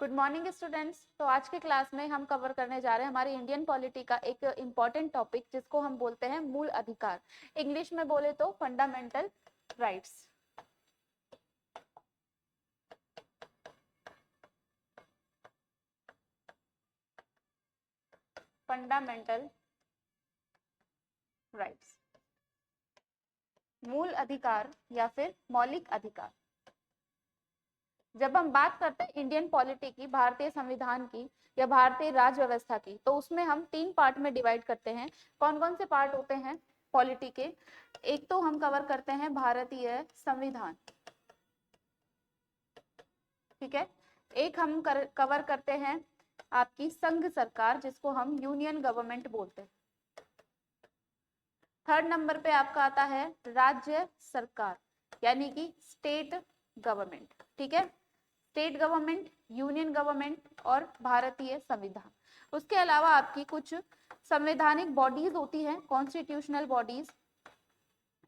Good morning students. तो आज के क्लास में हम कवर करने जा रहे हैं हमारी इंडियन पॉलिटी का एक इम्पॉर्टेंट टॉपिक जिसको हम बोलते हैं मूल अधिकार। इंग्लिश में बोले तो फंडामेंटल राइट्स। फंडामेंटल राइट्स, मूल अधिकार या फिर मौलिक अधिकार। जब हम बात करते हैं इंडियन पॉलिटी की, भारतीय संविधान की या भारतीय राज्य व्यवस्था की, तो उसमें हम 3 पार्ट में डिवाइड करते हैं। कौन कौन से पार्ट होते हैं पॉलिटी के? एक तो हम कवर करते हैं भारतीय संविधान, ठीक है। एक हम कवर करते हैं आपकी संघ सरकार, जिसको हम यूनियन गवर्नमेंट बोलते हैं। थर्ड नंबर पे आपका आता है राज्य सरकार, यानी कि स्टेट गवर्नमेंट, ठीक है। स्टेट गवर्नमेंट, यूनियन गवर्नमेंट और भारतीय संविधान। उसके अलावा आपकी कुछ संवैधानिक बॉडीज होती हैं, कॉन्स्टिट्यूशनल बॉडीज,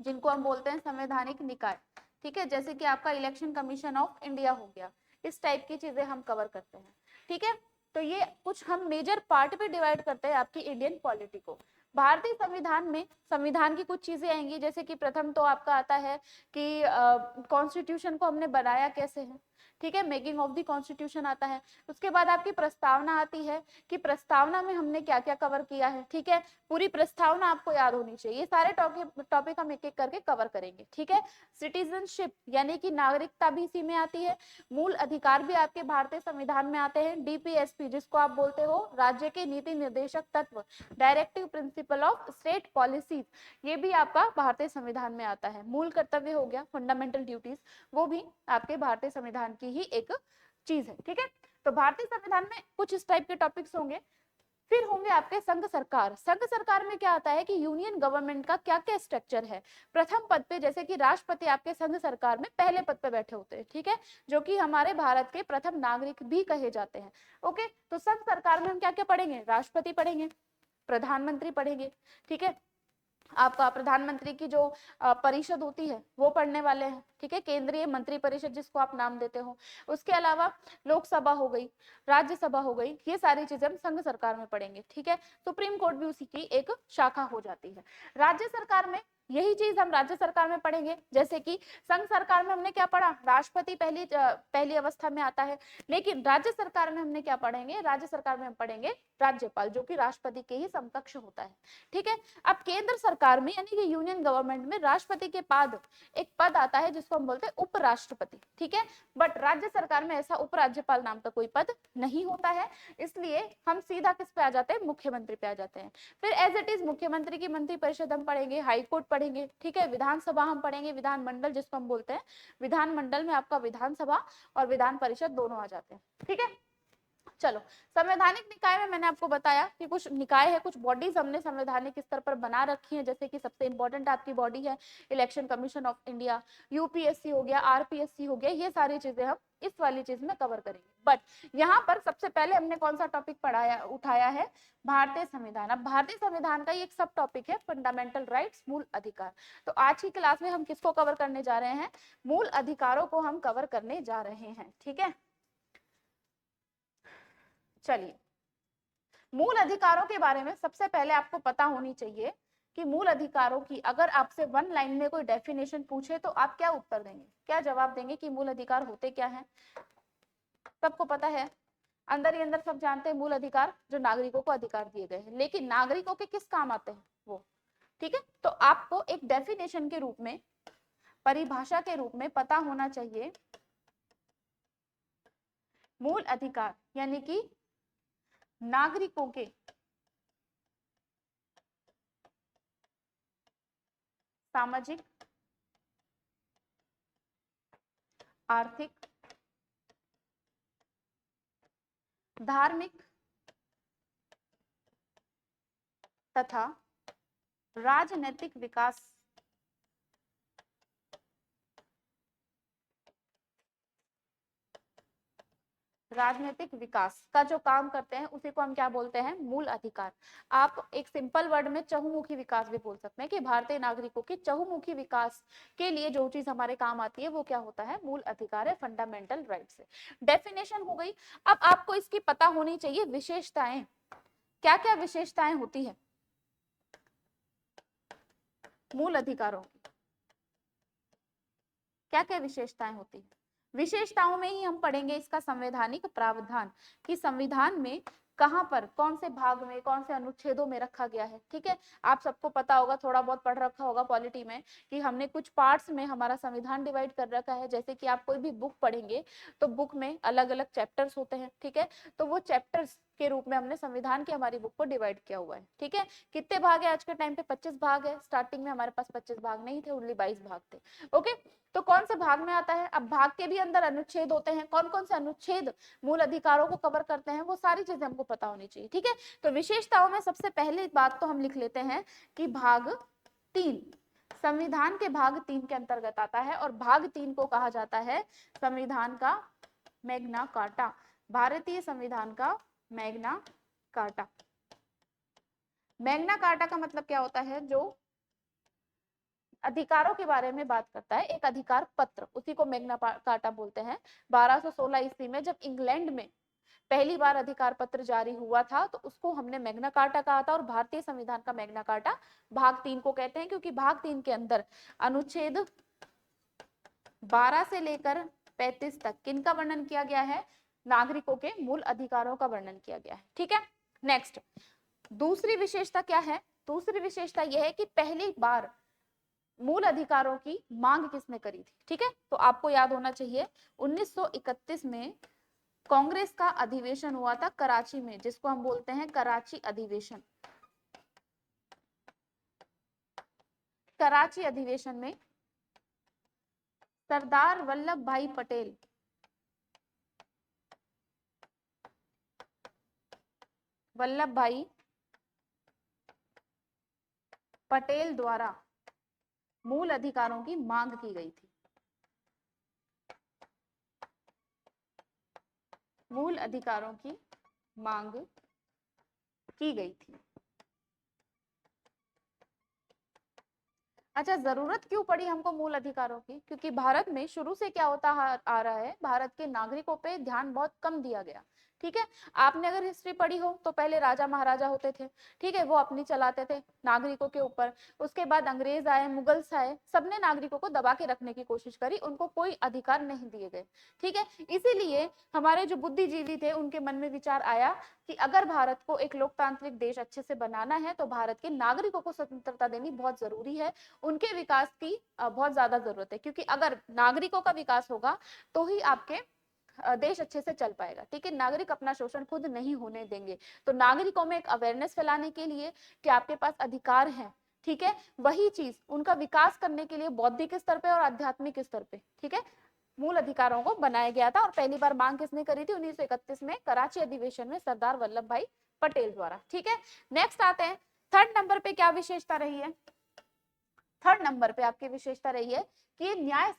जिनको हम बोलते हैं संवैधानिक निकाय, ठीक है। जैसे कि आपका इलेक्शन कमीशन ऑफ इंडिया हो गया, इस टाइप की चीजें हम कवर करते हैं, ठीक है। तो ये कुछ हम मेजर पार्ट पे डिवाइड करते हैं आपकी इंडियन पॉलिटी को। भारतीय संविधान में संविधान की कुछ चीजें आएंगी, जैसे कि प्रथम तो आपका आता है कि कॉन्स्टिट्यूशन को हमने बनाया कैसे है, ठीक है। मेकिंग ऑफ द कॉन्स्टिट्यूशन आता है। उसके बाद आपकी प्रस्तावना आती है कि प्रस्तावना में हमने क्या क्या कवर किया है, ठीक है। पूरी प्रस्तावना आपको याद होनी चाहिए। ये सारे टॉपिक हम एक एक करके कवर करेंगे, ठीक है। सिटीजनशिप यानी कि नागरिकता भी इसी में आती है। मूल अधिकार भी आपके भारतीय संविधान में आते हैं। डीपीएसपी जिसको आप बोलते हो राज्य के नीति निर्देशक तत्व, directive principle of state policies, ये भी आपका भारतीय संविधान में आता है। मूल कर्तव्य हो गया, फंडामेंटल ड्यूटीज, वो भी आपके भारतीय संविधान की ही एक चीज है, ठीक है। तो भारतीय संविधान में कुछ इस टाइप के टॉपिक्स होंगे। फिर होंगे आपके संघ सरकार। संघ सरकार में क्या आता है कि यूनियन गवर्नमेंट का क्या क्या स्ट्रक्चर है। प्रथम पद पे जैसे कि राष्ट्रपति आपके संघ सरकार में पहले पद पे बैठे होते हैं, ठीक है, जो कि हमारे भारत के प्रथम नागरिक भी कहे जाते हैं। ओके, तो संघ सरकार में हम क्या क्या पढ़ेंगे? राष्ट्रपति पढ़ेंगे, प्रधानमंत्री पढ़ेंगे, ठीक है। आपका प्रधानमंत्री की जो परिषद होती है वो पढ़ने वाले हैं, ठीक है, केंद्रीय मंत्री परिषद जिसको आप नाम देते हो। उसके अलावा लोकसभा हो गई, राज्यसभा हो गई, ये सारी चीजें हम संघ सरकार में पढ़ेंगे, ठीक है। सुप्रीम कोर्ट भी उसी की एक शाखा हो जाती है। राज्य सरकार में यही चीज हम राज्य सरकार में पढ़ेंगे। जैसे कि संघ सरकार में हमने क्या पढ़ा? राष्ट्रपति पहली अवस्था में आता है, लेकिन राज्य सरकार में हमने क्या पढ़ेंगे? राज्य सरकार में हम पढ़ेंगे राज्यपाल, जो कि राष्ट्रपति के ही समकक्ष होता है, ठीक है। अब केंद्र सरकार में यानी कि यूनियन गवर्नमेंट में राष्ट्रपति के बाद एक पद आता है जिसको हम बोलते हैं उपराष्ट्रपति, ठीक है। बट राज्य सरकार में ऐसा उपराज्यपाल नाम का कोई पद नहीं होता है, इसलिए हम सीधा किस पे आ जाते हैं? मुख्यमंत्री पे आ जाते हैं। फिर एज इट इज मुख्यमंत्री की मंत्री परिषद हम पढ़ेंगे, हाईकोर्ट पढ़ेंगे, ठीक है। विधानसभा हम पढ़ेंगे, विधानमंडल जिसको हम बोलते हैं। विधानमंडल में आपका विधानसभा और विधान परिषद दोनों आ जाते हैं, ठीक है। चलो, संवैधानिक निकाय में मैंने आपको बताया कि कुछ निकाय है, कुछ बॉडीज हमने संवैधानिक स्तर पर बना रखी है। जैसे कि सबसे इंपॉर्टेंट आपकी बॉडी है election commission of India, UPSC हो गया, आरपीएससी हो गया, ये सारी चीजें हम इस वाली चीज में कवर करेंगे। बट यहाँ पर सबसे पहले हमने कौन सा टॉपिक उठाया है? भारतीय संविधान। अब भारतीय संविधान का एक सब टॉपिक है फंडामेंटल राइट्स, मूल अधिकार। तो आज की क्लास में हम किसको कवर करने जा रहे हैं? मूल अधिकारों को हम कवर करने जा रहे हैं, ठीक है। चलिए, मूल अधिकारों के बारे में सबसे पहले आपको पता होनी चाहिए कि मूल अधिकारों की अगर आपसे वन लाइन में कोई डेफिनेशन पूछे तो आप क्या उत्तर देंगे, क्या जवाब देंगे कि मूल अधिकार होते क्या हैं? सबको पता है, अंदर ही अंदर सब जानते हैं मूल अधिकार जो नागरिकों को अधिकार दिए गए हैं, लेकिन नागरिकों के किस काम आते हैं वो, ठीक है। तो आपको एक डेफिनेशन के रूप में, परिभाषा के रूप में पता होना चाहिए मूल अधिकार यानी कि नागरिकों के सामाजिक, आर्थिक, धार्मिक तथा राजनैतिक विकास राजनीतिक विकास का जो काम करते हैं उसी को हम क्या बोलते हैं, मूल अधिकार। आप एक सिंपल वर्ड में चहुमुखी विकास भी बोल सकते हैं कि भारतीय नागरिकों के चहुमुखी विकास के लिए जो चीज हमारे काम आती है वो क्या होता है, मूल अधिकार है, फंडामेंटल राइट्स है। डेफिनेशन हो गई। अब आपको इसकी पता होनी चाहिए विशेषताएं, क्या क्या विशेषताएं होती है मूल अधिकारों की, क्या क्या विशेषताएं होती है। विशेषताओं में ही हम पढ़ेंगे इसका संवैधानिक प्रावधान, कि संविधान में कहां पर कौन से भाग में कौन से अनुच्छेदों में रखा गया है। ठीक है, आप सबको पता होगा, थोड़ा बहुत पढ़ रखा होगा पॉलिटी में, कि हमने कुछ पार्ट्स में हमारा संविधान डिवाइड कर रखा है। जैसे कि आप कोई भी बुक पढ़ेंगे तो बुक में अलग अलग चैप्टर्स होते हैं। ठीक है, तो वो चैप्टर्स के रूप में हमने संविधान की हमारी बुक को डिवाइड किया हुआ है। ठीक है, कितने भाग है आज के टाइम पे, 25 भाग है। स्टार्टिंग में हमारे पास 25 भाग नहीं थे, ओनली 22 भाग थे। ओके, तो कौन से भाग में आता है। अब भाग के भी अंदर अनुच्छेद होते हैं, कौन कौन से अनुच्छेद मूल अधिकारों को कवर करते हैं, वो सारी चीजें हमको पता होनी चाहिए। ठीक है, तो विशेषताओं में सबसे पहले बात तो हम लिख लेते हैं कि भाग 3 संविधान के भाग 3 के अंतर्गत आता है, और भाग 3 को कहा जाता है संविधान का मैग्ना कार्टा, भारतीय संविधान का मैग्ना कार्टा। मैग्ना कार्टा का मतलब क्या होता है, जो अधिकारों के बारे में बात करता है, एक अधिकार पत्र, उसी को मैग्ना कार्टा बोलते हैं। 1216 ईस्वी में जब इंग्लैंड में पहली बार अधिकार पत्र जारी हुआ था तो उसको हमने मैग्ना कार्टा कहा था, और भारतीय संविधान का मैग्ना कार्टा भाग 3 को कहते हैं, क्योंकि भाग 3 के अंदर अनुच्छेद 12 से लेकर 35 तक किनका वर्णन किया गया है, नागरिकों के मूल अधिकारों का वर्णन किया गया है। ठीक है, नेक्स्ट दूसरी विशेषता क्या है, दूसरी विशेषता यह है कि पहली बार मूल अधिकारों की मांग किसने करी थी। ठीक है, तो आपको याद होना चाहिए 1931 में कांग्रेस का अधिवेशन हुआ था कराची में, जिसको हम बोलते हैं कराची अधिवेशन। कराची अधिवेशन में सरदार वल्लभ भाई पटेल पटेल द्वारा मूल अधिकारों की मांग की गई थी। मूल अधिकारों की मांग की गई थी। अच्छा, जरूरत क्यों पड़ी हमको मूल अधिकारों की, क्योंकि भारत में शुरू से क्या होता आ रहा है, भारत के नागरिकों पे ध्यान बहुत कम दिया गया। ठीक है, आपने अगर हिस्ट्री पढ़ी हो तो पहले राजा महाराजा होते थे। ठीक है, वो अपनी चलाते थे नागरिकों के ऊपर। उसके बाद अंग्रेज आए, मुगल्स आए, सबने नागरिकों को दबा के रखने की कोशिश करी, उनको कोई अधिकार नहीं दिए गए। ठीक है, इसीलिए हमारे जो बुद्धिजीवी थे उनके मन में विचार आया कि अगर भारत को एक लोकतांत्रिक देश अच्छे से बनाना है तो भारत के नागरिकों को स्वतंत्रता देनी बहुत जरूरी है, उनके विकास की बहुत ज्यादा जरूरत है, क्योंकि अगर नागरिकों का विकास होगा तो ही आपके देश अच्छे से चल पाएगा। ठीक है, नागरिक अपना शोषण खुद नहीं होने देंगे। तो नागरिकों में एक अवेयरनेस फैलाने के लिए कि आपके पास अधिकार है, ठीक है, वही चीज उनका विकास करने के लिए बौद्धिक स्तर पे और आध्यात्मिक स्तर पे, ठीक है, मूल अधिकारों को बनाया गया था। और पहली बार मांग किसने करी थी, 1931 में कराची अधिवेशन में सरदार वल्लभ भाई पटेल द्वारा। ठीक है, नेक्स्ट आते हैं थर्ड नंबर पे, क्या विशेषता रही है। थर्ड नंबर पे आपकी विशेषता रही है कि न्याय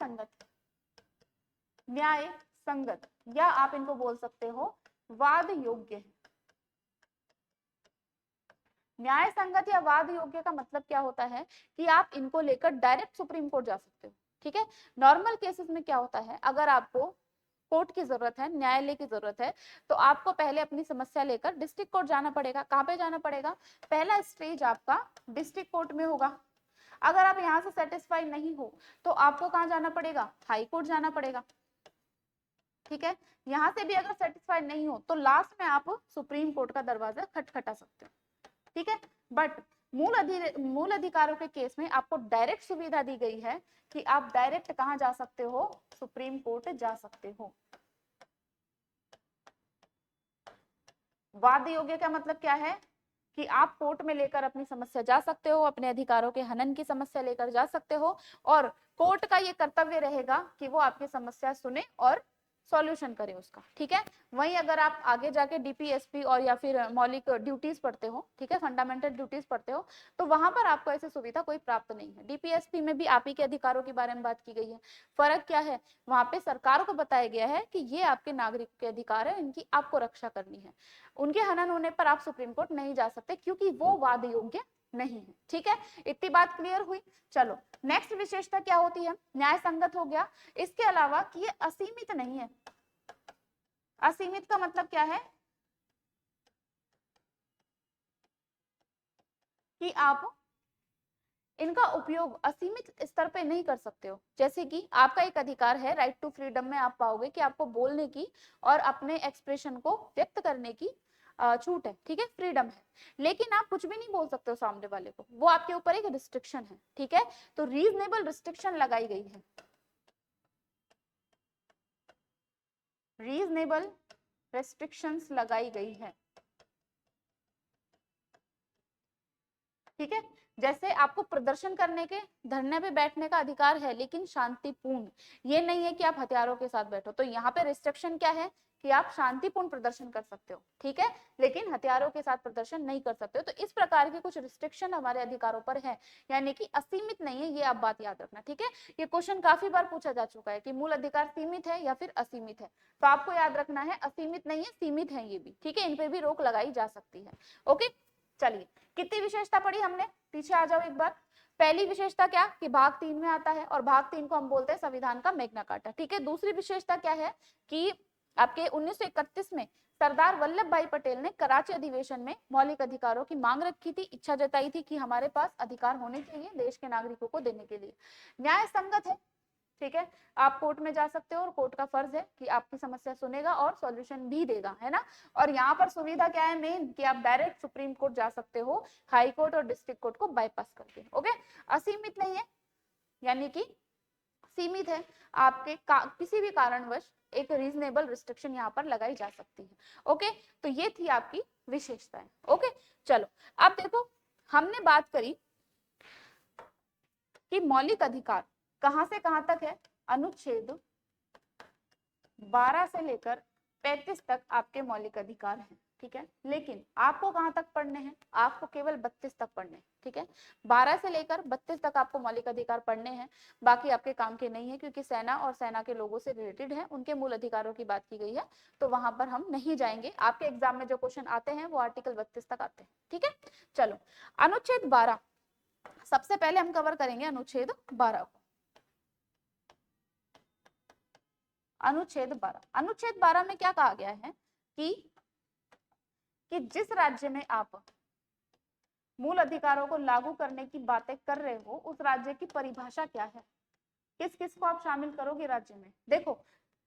संगत, या आप इनको बोल सकते हो वाद योग्य है। न्याय संगत या वाद योग्य का मतलब क्या होता है कि आप इनको लेकर डायरेक्ट सुप्रीम कोर्ट जा सकते हो। ठीक है, नॉर्मल केसेस में क्या होता है, अगर आपको कोर्ट की जरूरत है, न्यायालय की जरूरत है, तो आपको पहले अपनी समस्या लेकर डिस्ट्रिक्ट कोर्ट जाना पड़ेगा। कहाँ पे जाना पड़ेगा, पहला स्टेज आपका डिस्ट्रिक्ट कोर्ट में होगा। अगर आप यहाँ से सेटिस्फाई नहीं हो तो आपको कहाँ जाना पड़ेगा, हाई कोर्ट जाना पड़ेगा। ठीक है, यहाँ से भी अगर सेटिस्फाई नहीं हो तो लास्ट में आप सुप्रीम कोर्ट का दरवाजा खटखटा सकते हो। ठीक है, बट मूल अधिकारों के केस में आपको डायरेक्ट सुविधा दी गई है कि आप डायरेक्ट कहां जा सकते हो, सुप्रीम कोर्ट जा सकते हो। वाद योग्य का मतलब क्या है कि आप कोर्ट में लेकर अपनी समस्या जा सकते हो, अपने अधिकारों के हनन की समस्या लेकर जा सकते हो, और कोर्ट का ये कर्तव्य रहेगा कि वो आपकी समस्या सुने और सॉल्यूशन करें उसका, ठीक है। वहीं अगर आप आगे जाके डीपीएसपी और या फिर मौलिक ड्यूटीज पढ़ते हो, ठीक है, फंडामेंटल ड्यूटीज पढ़ते हो, तो वहां पर आपको ऐसी सुविधा कोई प्राप्त नहीं है। डीपीएसपी में भी आप ही के अधिकारों के बारे में बात की गई है। फर्क क्या है, वहां पे सरकार को बताया गया है कि ये आपके नागरिक के अधिकार है, इनकी आपको रक्षा करनी है। उनके हनन होने पर आप सुप्रीम कोर्ट नहीं जा सकते क्योंकि वो वाद योग्य नहीं है, ठीक है। इतनी बात क्लियर हुई। चलो नेक्स्ट विशेषता क्या होती है, न्याय संगत हो गया। इसके अलावा कि ये असीमित नहीं है। असीमित का मतलब क्या है कि आप इनका उपयोग असीमित स्तर पे नहीं कर सकते हो। जैसे कि आपका एक अधिकार है, राइट टू फ्रीडम में आप पाओगे कि आपको बोलने की और अपने एक्सप्रेशन को व्यक्त करने की छूट है, ठीक है, फ्रीडम है। लेकिन आप कुछ भी नहीं बोल सकते हो सामने वाले को, वो आपके ऊपर एक रिस्ट्रिक्शन है, ठीक है। तो रीजनेबल रिस्ट्रिक्शन लगाई गई है, रीजनेबल रेस्ट्रिक्शंस लगाई गई है, ठीक है। जैसे आपको प्रदर्शन करने के, धरने पे बैठने का अधिकार है, लेकिन शांतिपूर्ण, ये नहीं है कि आप हथियारों के साथ बैठो। तो यहाँ पे रिस्ट्रिक्शन क्या है कि आप शांतिपूर्ण प्रदर्शन कर सकते हो, ठीक है, लेकिन हथियारों के साथ प्रदर्शन नहीं कर सकते हो। तो इस प्रकार के कुछ रिस्ट्रिक्शन हमारे अधिकारों पर है, यानी कि असीमित नहीं है, ये आप बात याद रखना, ठीक है। ये क्वेश्चन काफी बार पूछा जा चुका है कि मूल अधिकार सीमित है या फिर असीमित है। तो आपको याद रखना है असीमित नहीं है, सीमित है ये भी, ठीक है, इन पे भी रोक लगाई जा सकती है। ओके, चलिए कितनी विशेषता पढ़ी हमने, पीछे आ जाओ एक बार। पहली विशेषता क्या कि भाग 3 में आता है, और भाग 3 को हम बोलते हैं संविधान का मैग्ना कार्टा, ठीक है। दूसरी विशेषता क्या है कि आपके 1931 में सरदार वल्लभ भाई पटेल ने कराची अधिवेशन में मौलिक अधिकारों की मांग रखी थी, इच्छा जताई थी कि हमारे पास अधिकार होने चाहिए देश के नागरिकों को देने के लिए। न्याय संगत है, ठीक है। आप कोर्ट में जा सकते हो और कोर्ट का फर्ज है कि आपकी समस्या सुनेगा और सॉल्यूशन भी देगा, है ना। और यहाँ पर सुविधा क्या है मेन, कि आप डायरेक्ट सुप्रीम कोर्ट जा सकते हो हाई कोर्ट और डिस्ट्रिक्ट कोर्ट को बाईपास करके। ओके, असीमित नहीं है, यानी कि सीमित है, आपके किसी भी कारणवश एक रीजनेबल रिस्ट्रिक्शन यहाँ पर लगाई जा सकती है। ओके, तो ये थी आपकी विशेषताएं। ओके, चलो अब देखो, हमने बात करी कि मौलिक अधिकार कहां से कहां तक है, अनुच्छेद 12 से लेकर 35 तक आपके मौलिक अधिकार हैं, ठीक है। लेकिन आपको कहां तक पढ़ने हैं, आपको केवल 32 तक पढ़ने हैं, ठीक है। 12 से लेकर 32 तक आपको मौलिक अधिकार पढ़ने हैं, बाकी आपके काम के नहीं है, क्योंकि सेना और सेना के लोगों से रिलेटेड है, उनके मूल अधिकारों की बात की गई है, तो वहां पर हम नहीं जाएंगे। आपके एग्जाम में जो क्वेश्चन आते हैं वो आर्टिकल 32 तक आते हैं, ठीक है। चलो अनुच्छेद 12, सबसे पहले हम कवर करेंगे अनुच्छेद 12 को। अनुच्छेद 12, अनुच्छेद 12 में क्या कहा गया है कि जिस राज्य में आप मूल अधिकारों को लागू करने की बातें कर रहे हो, उस राज्य की परिभाषा क्या है, किस किस को आप शामिल करोगे राज्य में। देखो,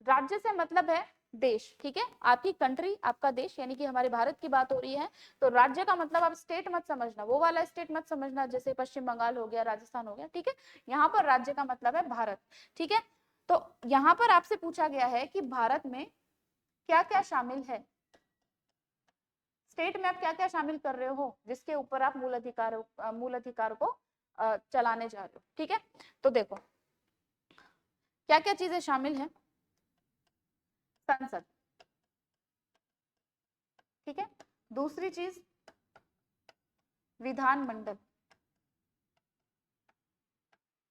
राज्य से मतलब है देश, ठीक है, आपकी कंट्री, आपका देश, यानी कि हमारे भारत की बात हो रही है। तो राज्य का मतलब आप स्टेट मत समझना, वो वाला स्टेट मत समझना जैसे पश्चिम बंगाल हो गया, राजस्थान हो गया, ठीक है। यहाँ पर राज्य का मतलब है भारत, ठीक है। तो यहाँ पर आपसे पूछा गया है कि भारत में क्या क्या शामिल है, स्टेट में आप क्या क्या शामिल कर रहे हो जिसके ऊपर आप मूल अधिकार को चलाने जा रहे हो, ठीक है। तो देखो क्या क्या चीजें शामिल है, संसद, ठीक है। दूसरी चीज विधानमंडल,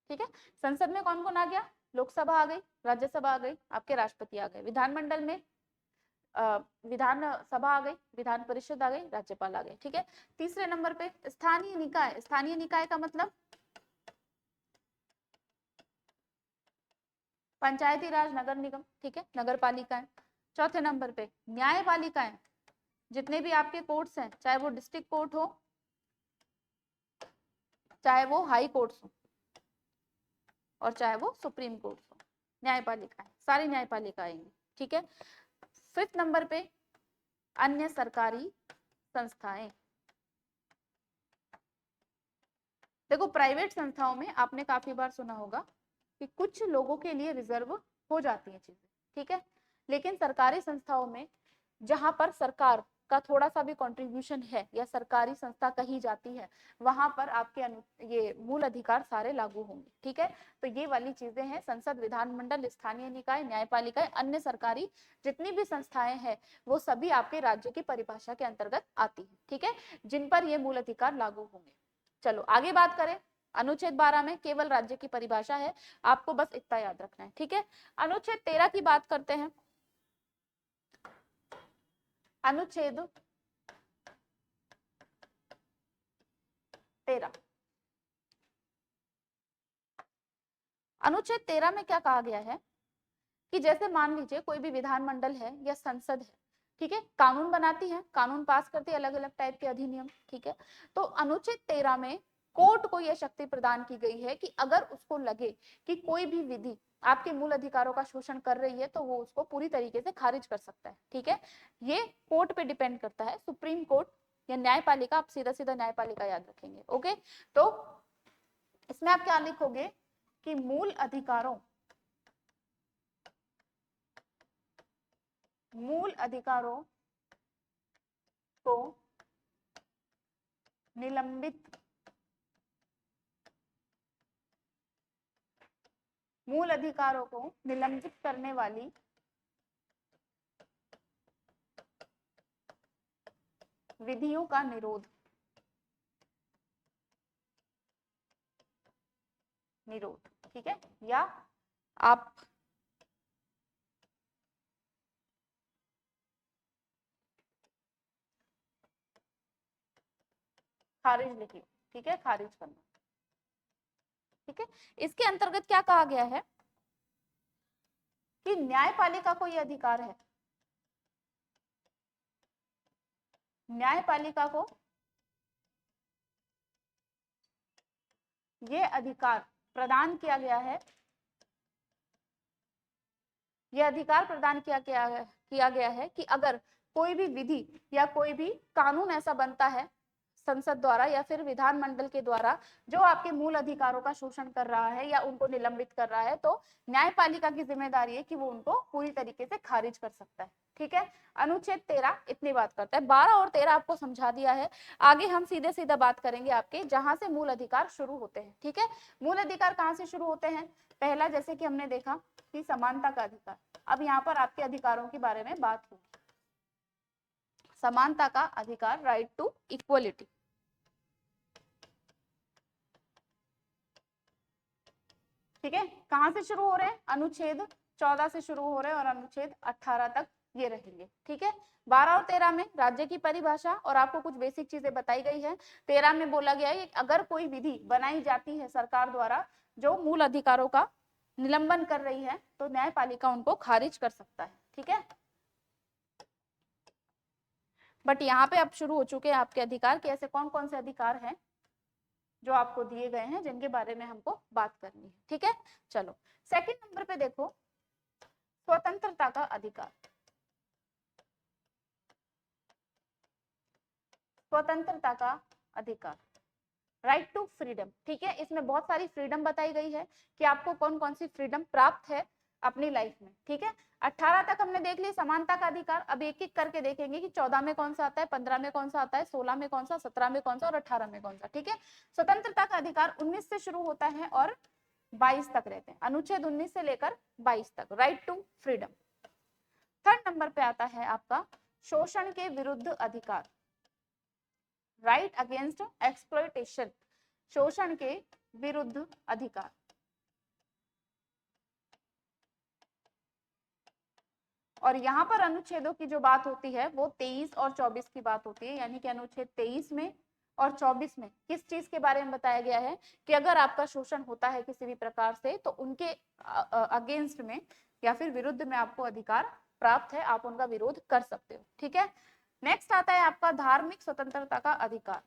ठीक है। संसद में कौन कौन आ गया, लोकसभा आ गई, राज्यसभा आ गई, आपके राष्ट्रपति आ गए। विधानमंडल में विधान सभा आ गई, विधान परिषद आ गई, राज्यपाल आ गए, ठीक है। तीसरे नंबर पे स्थानीय निकाय, स्थानीय निकाय का मतलब पंचायती राज, नगर निगम, ठीक है, नगर पालिकाएं। चौथे नंबर पे न्यायपालिकाएं, जितने भी आपके कोर्ट्स हैं, चाहे वो डिस्ट्रिक्ट कोर्ट हो, चाहे वो हाई कोर्ट्स हो, और चाहे वो सुप्रीम कोर्ट हो, न्यायपालिकाएं, सारी न्यायपालिका आएंगी, ठीक है। फिफ्थ नंबर पे अन्य सरकारी संस्थाएं। देखो प्राइवेट संस्थाओं में आपने काफी बार सुना होगा कि कुछ लोगों के लिए रिजर्व हो जाती है चीजें, ठीक है। लेकिन सरकारी संस्थाओं में जहां पर सरकार का थोड़ा सा भी कंट्रीब्यूशन है या सरकारी संस्था कही जाती है, वहां पर आपके ये मूल अधिकार सारे लागू होंगे। ठीक है, तो ये वाली चीजें हैं, संसद, विधानमंडल, स्थानीय निकाय, न्यायपालिका, अन्य सरकारी जितनी भी संस्थाएं हैं वो सभी आपके राज्य की परिभाषा के अंतर्गत आती है। ठीक है, जिन पर ये मूल अधिकार लागू होंगे। चलो आगे बात करें, अनुच्छेद 12 में केवल राज्य की परिभाषा है, आपको बस इतना याद रखना है। ठीक है, अनुच्छेद 13 की बात करते हैं। अनुच्छेद 13, अनुच्छेद 13 में क्या कहा गया है कि जैसे मान लीजिए कोई भी विधानमंडल है या संसद है, ठीक है, कानून बनाती है, कानून पास करती है, अलग अलग टाइप के अधिनियम। ठीक है, तो अनुच्छेद 13 में कोर्ट को यह शक्ति प्रदान की गई है कि अगर उसको लगे कि कोई भी विधि आपके मूल अधिकारों का शोषण कर रही है तो वो उसको पूरी तरीके से खारिज कर सकता है। ठीक है, ये कोर्ट पे डिपेंड करता है, सुप्रीम कोर्ट या न्यायपालिका, आप सीधा सीधा न्यायपालिका याद रखेंगे। ओके, तो इसमें आप क्या लिखोगे कि मूल अधिकारों को निलंबित, मूल अधिकारों को निलंबित करने वाली विधियों का निरोध, ठीक है, या आप खारिज लिखिए। ठीक है, खारिज करना। ठीक है, इसके अंतर्गत क्या कहा गया है कि न्यायपालिका को यह अधिकार है, न्यायपालिका को यह अधिकार प्रदान किया गया है, यह अधिकार प्रदान किया गया है कि अगर कोई भी विधि या कोई भी कानून ऐसा बनता है संसद द्वारा या फिर विधानमंडल के द्वारा जो आपके मूल अधिकारों का शोषण कर रहा है या उनको निलंबित कर रहा है, तो न्यायपालिका की जिम्मेदारी है कि वो उनको पूरी तरीके से खारिज कर सकता है। ठीक है, अनुच्छेद 13 इतनी बात करता है। 12 और 13 आपको समझा दिया है, आगे हम सीधे सीधा बात करेंगे आपके जहां से मूल अधिकार शुरू होते हैं। ठीक है, मूल अधिकार कहां से शुरू होते हैं? पहला, जैसे कि हमने देखा कि समानता का अधिकार। अब यहाँ पर आपके अधिकारों के बारे में बात होगी। समानता का अधिकार, राइट टू इक्वलिटी। ठीक है, कहां से शुरू हो रहे हैं? अनुच्छेद 14 से शुरू हो रहे हैं और अनुच्छेद 18 तक ये रहेंगे। ठीक है, 12 और 13 में राज्य की परिभाषा और आपको कुछ बेसिक चीजें बताई गई है। 13 में बोला गया है अगर कोई विधि बनाई जाती है सरकार द्वारा जो मूल अधिकारों का निलंबन कर रही है तो न्यायपालिका उनको खारिज कर सकता है। ठीक है, बट यहाँ पे अब शुरू हो चुके हैं आपके अधिकार कि ऐसे कौन कौन से अधिकार हैं जो आपको दिए गए हैं जिनके बारे में हमको बात करनी है। ठीक है, चलो सेकंड नंबर पे देखो, स्वतंत्रता का अधिकार, स्वतंत्रता का अधिकार, राइट टू फ्रीडम। ठीक है, इसमें बहुत सारी फ्रीडम बताई गई है कि आपको कौन कौन सी फ्रीडम प्राप्त है अपनी लाइफ में। ठीक है, 18 तक हमने देख ली समानता का अधिकार। अब एक एक करके देखेंगे कि 14 में कौन सा आता है, 15 में कौन सा आता है, 16 में कौन सा, 17 में कौन सा और 18 में कौन सा। ठीक है, स्वतंत्रता का अधिकार 19 से शुरू होता है और 22 तक रहते हैं, अनुच्छेद 19 से लेकर 22 तक, right to freedom. Third number पे आता है आपका शोषण के विरुद्ध अधिकार, राइट अगेंस्ट एक्सप्लॉयटेशन, शोषण के विरुद्ध अधिकार। और यहाँ पर अनुच्छेदों की जो बात होती है वो 23 और 24 की बात होती है, यानी कि अनुच्छेद 23 में और 24 में किस चीज के बारे में बताया गया है कि अगर आपका शोषण होता है किसी भी प्रकार से तो उनके अगेंस्ट में या फिर विरुद्ध में आपको अधिकार प्राप्त है, आप उनका विरोध कर सकते हो। ठीक है, नेक्स्ट आता है आपका धार्मिक स्वतंत्रता का अधिकार,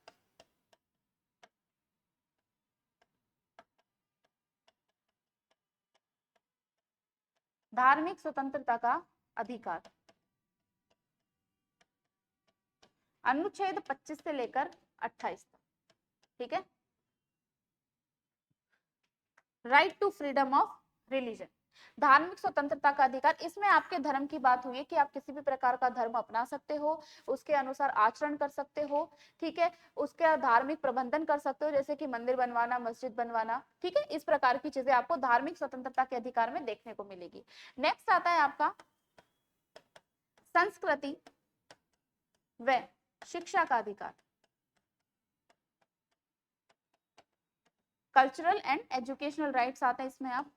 धार्मिक स्वतंत्रता का अधिकार, अनुच्छेद 25 से लेकर 28 तक। ठीक है, right to freedom of religion, धार्मिक स्वतंत्रता का अधिकार, इसमें आपके धर्म की बात हुई है कि आप किसी भी प्रकार का धर्म अपना सकते हो, उसके अनुसार आचरण कर सकते हो, ठीक है, उसका धार्मिक प्रबंधन कर सकते हो, जैसे कि मंदिर बनवाना, मस्जिद बनवाना, ठीक है, इस प्रकार की चीजें आपको धार्मिक स्वतंत्रता के अधिकार में देखने को मिलेगी। नेक्स्ट आता है आपका संस्कृति व शिक्षा का अधिकार, कल्चरल एंड एजुकेशनल राइट्स आते हैं इसमें आप,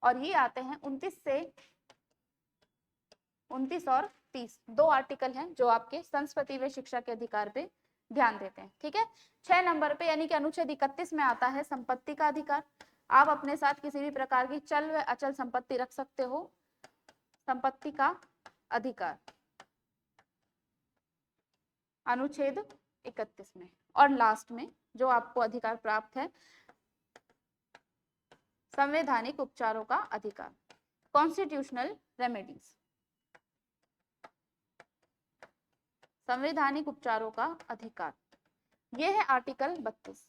और ये आते हैं 29 और 30, 2 आर्टिकल हैं जो आपके संस्कृति व शिक्षा के अधिकार पे ध्यान देते हैं, ठीक है। 6 नंबर पे यानी कि अनुच्छेद 31 में आता है संपत्ति का अधिकार। आप अपने साथ किसी भी प्रकार की चल व अचल संपत्ति रख सकते हो, संपत्ति का अधिकार अनुच्छेद 31 में। और लास्ट में जो आपको अधिकार प्राप्त है संवैधानिक उपचारों का अधिकार, कॉन्स्टिट्यूशनल रेमेडीज, संवैधानिक उपचारों का अधिकार, यह है आर्टिकल 32।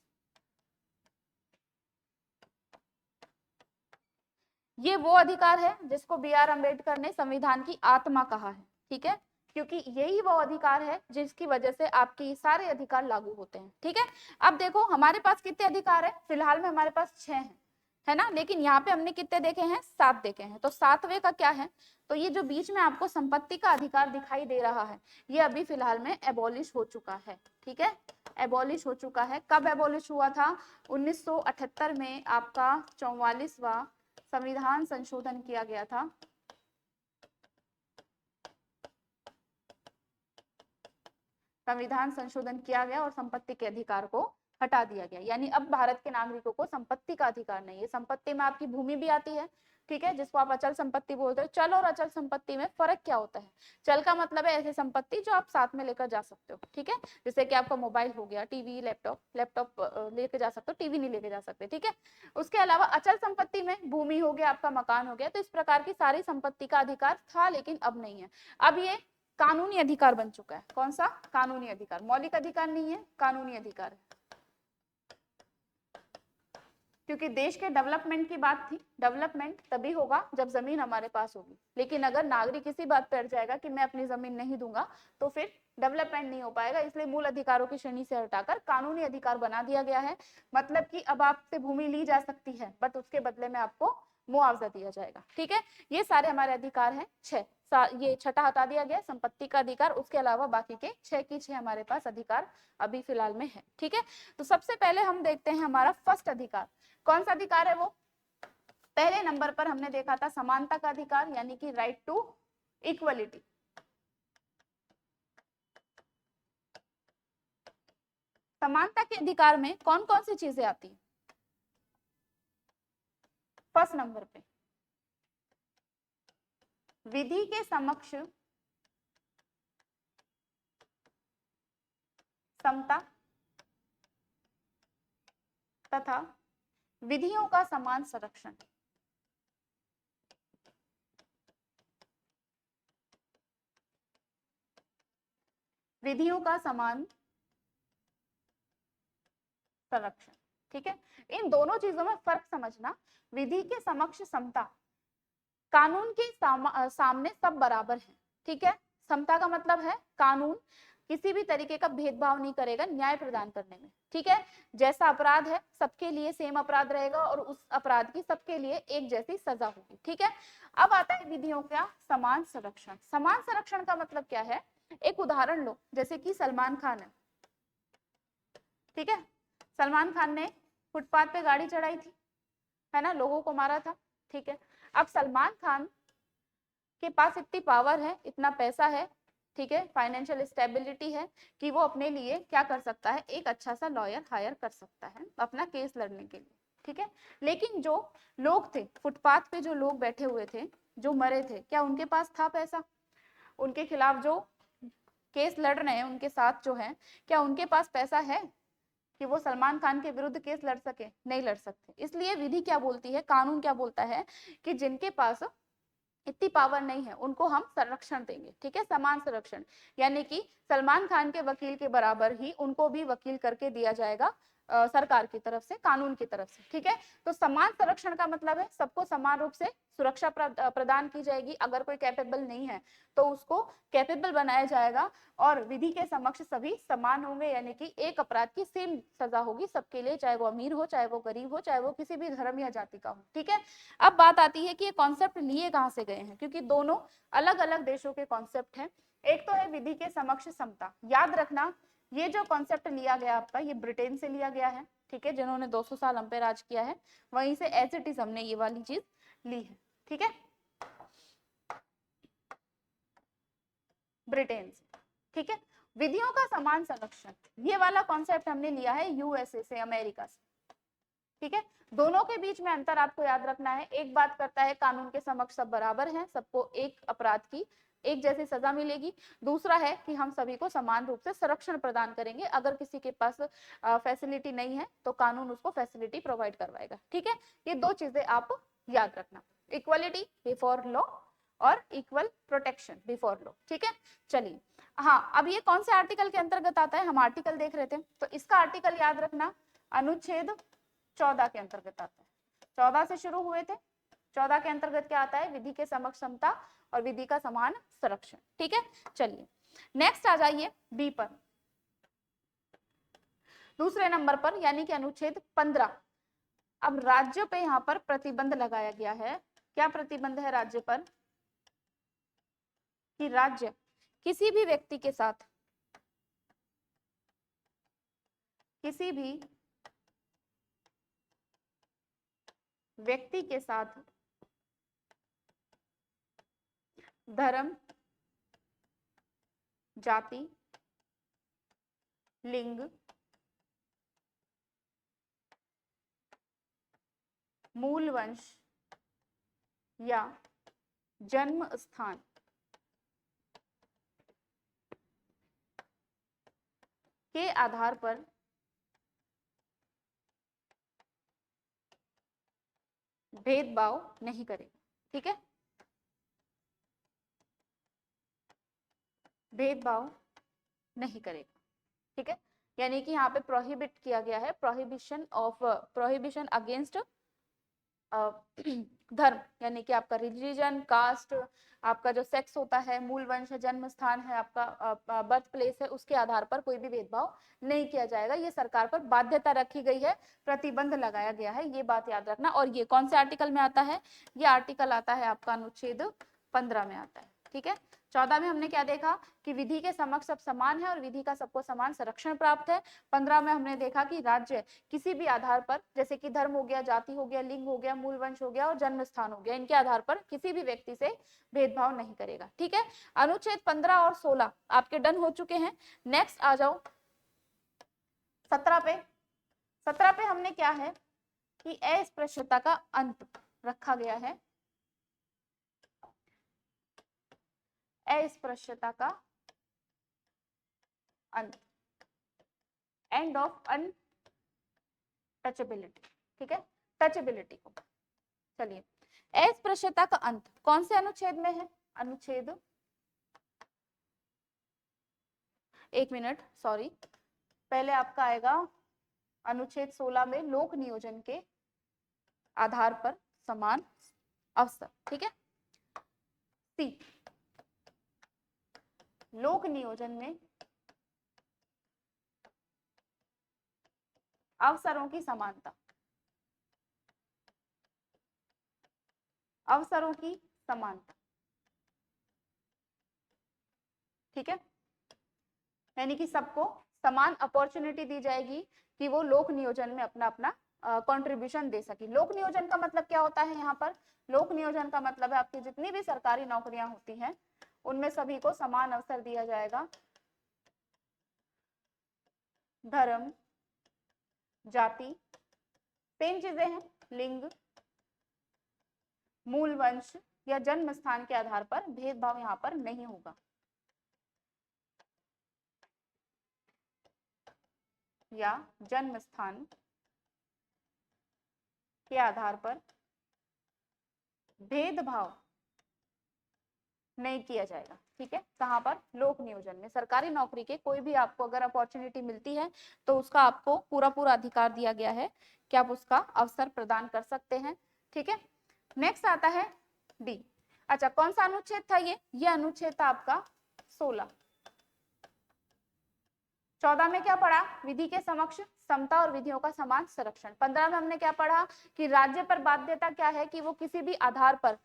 ये वो अधिकार है जिसको B.R. अम्बेडकर ने संविधान की आत्मा कहा है, ठीक है, क्योंकि यही वो अधिकार है जिसकी वजह से आपके सारे अधिकार लागू होते हैं, ठीक है। अब देखो हमारे पास कितने अधिकार है, फिलहाल में हमारे पास 6 हैं, है ना, लेकिन यहाँ पे हमने कितने देखे हैं, 7 देखे हैं। तो 7वें का क्या है, तो ये जो बीच में आपको संपत्ति का अधिकार दिखाई दे रहा है, ये अभी फिलहाल में एबॉलिश हो चुका है, ठीक है, एबॉलिश हो चुका है। कब एबॉलिश हुआ था, 1978 में आपका 44वां संविधान संशोधन किया गया था। संविधान संशोधन किया गया और संपत्ति के अधिकार को हटा दिया गया, यानी अब भारत के नागरिकों को संपत्ति का अधिकार नहीं है। संपत्ति में आपकी भूमि भी आती है, ठीक है, जिसको आप अचल संपत्ति बोलते हो। चल और अचल संपत्ति में फर्क क्या होता है, चल का मतलब है ऐसी संपत्ति जो आप साथ में लेकर जा सकते हो, ठीक है, जैसे कि आपका मोबाइल हो गया, टीवी, लैपटॉप लेके जा सकते हो, टीवी नहीं लेके जा सकते, ठीक है। उसके अलावा अचल संपत्ति में भूमि हो गया, आपका मकान हो गया, तो इस प्रकार की सारी संपत्ति का अधिकार था, लेकिन अब नहीं है। अब ये कानूनी अधिकार बन चुका है। कौन सा, कानूनी अधिकार, मौलिक अधिकार नहीं है, कानूनी अधिकार है, क्योंकि देश के डेवलपमेंट की बात थी। डेवलपमेंट तभी होगा जब जमीन हमारे पास होगी, लेकिन अगर नागरिक इसी बात पर अड़ जाएगा कि मैं अपनी जमीन नहीं दूंगा, तो फिर डेवलपमेंट नहीं हो पाएगा। इसलिए मूल अधिकारों की श्रेणी से हटाकर कानूनी अधिकार बना दिया गया है। मतलब कि अब आपसे भूमि ली जा सकती है, बट उसके बदले में आपको मुआवजा दिया जाएगा, ठीक है। ये सारे हमारे अधिकार हैं 6, ये 6ठा हटा दिया गया, संपत्ति का अधिकार। उसके अलावा बाकी के 6 की 6 हमारे पास अधिकार अभी फिलहाल में है, ठीक है। तो सबसे पहले हम देखते हैं हमारा फर्स्ट अधिकार, कौन सा अधिकार है वो। पहले नंबर पर हमने देखा था समानता का अधिकार, यानी कि राइट टू इक्वलिटी। समानता के अधिकार में कौन कौन सी चीजें आती है, फर्स्ट नंबर पे विधि के समक्ष समता तथा विधियों का समान संरक्षण। विधियों का समान संरक्षण, ठीक है। इन दोनों चीजों में फर्क समझना। विधि के समक्ष समता, कानून के सामने सब बराबर हैं, ठीक है। समता का मतलब है कानून किसी भी तरीके का भेदभाव नहीं करेगा न्याय प्रदान करने में, ठीक है। जैसा अपराध है सबके लिए सेम अपराध रहेगा और उस अपराध की सबके लिए एक जैसी सजा होगी, ठीक है। अब आता है विधियों का समान संरक्षण। समान संरक्षण का मतलब क्या है, एक उदाहरण लो, जैसे कि सलमान खान है, ठीक है। सलमान खान ने फुटपाथ पे गाड़ी चढ़ाई थी, है ना, लोगों को मारा था, ठीक है। अब सलमान खान के पास इतनी पावर है, इतना पैसा है, ठीक है, फाइनेंशियल स्टेबिलिटी है कि वो अपने लिए क्या कर सकता है, एक अच्छा सा लॉयर हायर कर सकता है अपना केस लड़ने के लिए, ठीक है। लेकिन जो लोग थे फुटपाथ पे, जो लोग बैठे हुए थे, जो मरे थे, क्या उनके पास था पैसा, उनके खिलाफ जो केस लड़ रहे हैं उनके साथ जो है, क्या उनके पास पैसा है कि वो सलमान खान के विरुद्ध केस लड़ सके, नहीं लड़ सकते। इसलिए विधि क्या बोलती है, कानून क्या बोलता है कि जिनके पास इतनी पावर नहीं है उनको हम संरक्षण देंगे, ठीक है, समान संरक्षण, यानी कि सलमान खान के वकील के बराबर ही उनको भी वकील करके दिया जाएगा सरकार की तरफ से, कानून की तरफ से, ठीक है। तो समान संरक्षण का मतलब है सबको समान रूप से सुरक्षा प्रदान की जाएगी। अगर कोई कैपेबल नहीं है तो उसको कैपेबल बनाया जाएगा और विधि के समक्ष सभी समान होंगे, यानी कि एक अपराध की सेम सजा होगी सबके लिए, चाहे वो अमीर हो, चाहे वो गरीब हो, चाहे वो किसी भी धर्म या जाति का हो, ठीक है। अब बात आती है कि ये कॉन्सेप्ट लिए कहां से गए हैं, क्योंकि दोनों अलग अलग देशों के कॉन्सेप्ट हैं। एक तो है विधि के समक्ष समता। याद रखना ये जो कॉन्सेप्ट लिया गया आपका, ये ब्रिटेन से लिया गया है, ठीक है, जिन्होंने 200 साल हम पे राज किया है, वहीं से एज इट इज हमने ये वाली चीज ली है, ठीक है, ब्रिटेन से, ठीक है। विधियों का समान संरक्षण, ये वाला कॉन्सेप्ट हमने लिया है यूएसए से, अमेरिका से, ठीक है। दोनों के बीच में अंतर आपको याद रखना है। एक बात करता है कानून के समक्ष सब बराबर हैं, सबको एक अपराध की एक जैसी सजा मिलेगी। दूसरा है कि हम सभी को समान रूप से संरक्षण प्रदान करेंगे। अगर किसी के पास फैसिलिटी नहीं है तो कानून उसको फैसिलिटी प्रोवाइड करवाएगा, ठीक है। ये दो चीजें आप याद रखना, इक्वलिटी बिफोर लॉ और इक्वल प्रोटेक्शन बिफोर लॉ, ठीक है। चलिए, हाँ, अब ये कौन से आर्टिकल के अंतर्गत आता है, हम आर्टिकल देख रहे थे, तो इसका आर्टिकल याद रखना अनुच्छेद 14 के अंतर्गत आता है। 14 से शुरू हुए थे, 14 के अंतर्गत क्या आता है, विधि के समक्ष समता और विधि का समान संरक्षण, ठीक है। चलिए नेक्स्ट आ जाइए बी पर, दूसरे नंबर पर, यानी कि अनुच्छेद 15। अब राज्य पे यहाँ पर प्रतिबंध लगाया गया है। क्या प्रतिबंध है राज्य पर, कि राज्य किसी भी व्यक्ति के साथ, किसी भी व्यक्ति के साथ धर्म, जाति, लिंग, मूल वंश या जन्म स्थान के आधार पर भेदभाव नहीं करेगा, ठीक है, भेदभाव नहीं करेगा, ठीक है। यानी कि यहाँ पे प्रोहिबिट किया गया है, प्रोहिबिशन अगेंस्ट धर्म, यानी कि आपका रिलीजन, कास्ट, आपका जो सेक्स होता है, मूल वंश है, जन्म स्थान है, आपका बर्थ प्लेस है, उसके आधार पर कोई भी भेदभाव नहीं किया जाएगा। ये सरकार पर बाध्यता रखी गई है, प्रतिबंध लगाया गया है, ये बात याद रखना। और ये कौन से आर्टिकल में आता है, ये आर्टिकल आता है आपका अनुच्छेद 15 में आता है, ठीक है। 14 में हमने क्या देखा कि विधि के समक्ष सब समान है और विधि का सबको समान संरक्षण प्राप्त है। 15 में हमने देखा कि राज्य किसी भी आधार पर, जैसे कि धर्म हो गया, जाति हो गया, लिंग हो गया, मूल वंश हो गया और जन्म स्थान हो गया, इनके आधार पर किसी भी व्यक्ति से भेदभाव नहीं करेगा, ठीक है। अनुच्छेद 15 और 16 आपके डन हो चुके हैं। नेक्स्ट आ जाओ 17 पे। 17 पे हमने क्या है कि अस्पृश्यता का अंत रखा गया है, अस्पृश्यता का अंत, एंड ऑफ अनटचेबिलिटी, ठीक है, टचेबिलिटी को। चलिए, अस्पृश्यता का अंत कौन से अनुच्छेद में है, अनुच्छेद, एक मिनट सॉरी, पहले आपका आएगा अनुच्छेद 16 में लोक नियोजन के आधार पर समान अवसर, ठीक है। सी, लोक नियोजन में अवसरों की समानता, अवसरों की समानता, ठीक है, यानी कि सबको समान अपॉर्चुनिटी दी जाएगी कि वो लोक नियोजन में अपना अपना कंट्रीब्यूशन दे सके। लोक नियोजन का मतलब क्या होता है, यहाँ पर लोक नियोजन का मतलब है आपकी जितनी भी सरकारी नौकरियां होती हैं उनमें सभी को समान अवसर दिया जाएगा, धर्म, जाति, तीन चीजें हैं, लिंग, मूल वंश या जन्म स्थान के आधार पर भेदभाव यहाँ पर नहीं होगा, या जन्म स्थान के आधार पर भेदभाव नहीं किया जाएगा। ठीक है, कहाँ पर? लोक नियोजन में। सरकारी नौकरी के कोई भी आपको अगर अपॉर्चुनिटी मिलती है तो उसका आपको पूरा पूरा अधिकार दिया गया है कि आप उसका अवसर प्रदान कर सकते हैं। ठीक है, नेक्स्ट आता है डी। अच्छा, कौन सा अनुच्छेद था ये अनुच्छेद था आपका 16। 14 में क्या पढ़ा? विधि के समक्ष समता और विधियों का समान संरक्षण। 15 में हमने क्या पढ़ा कि राज्य पर बाध्यता क्या है कि वो किसी भी आधार पर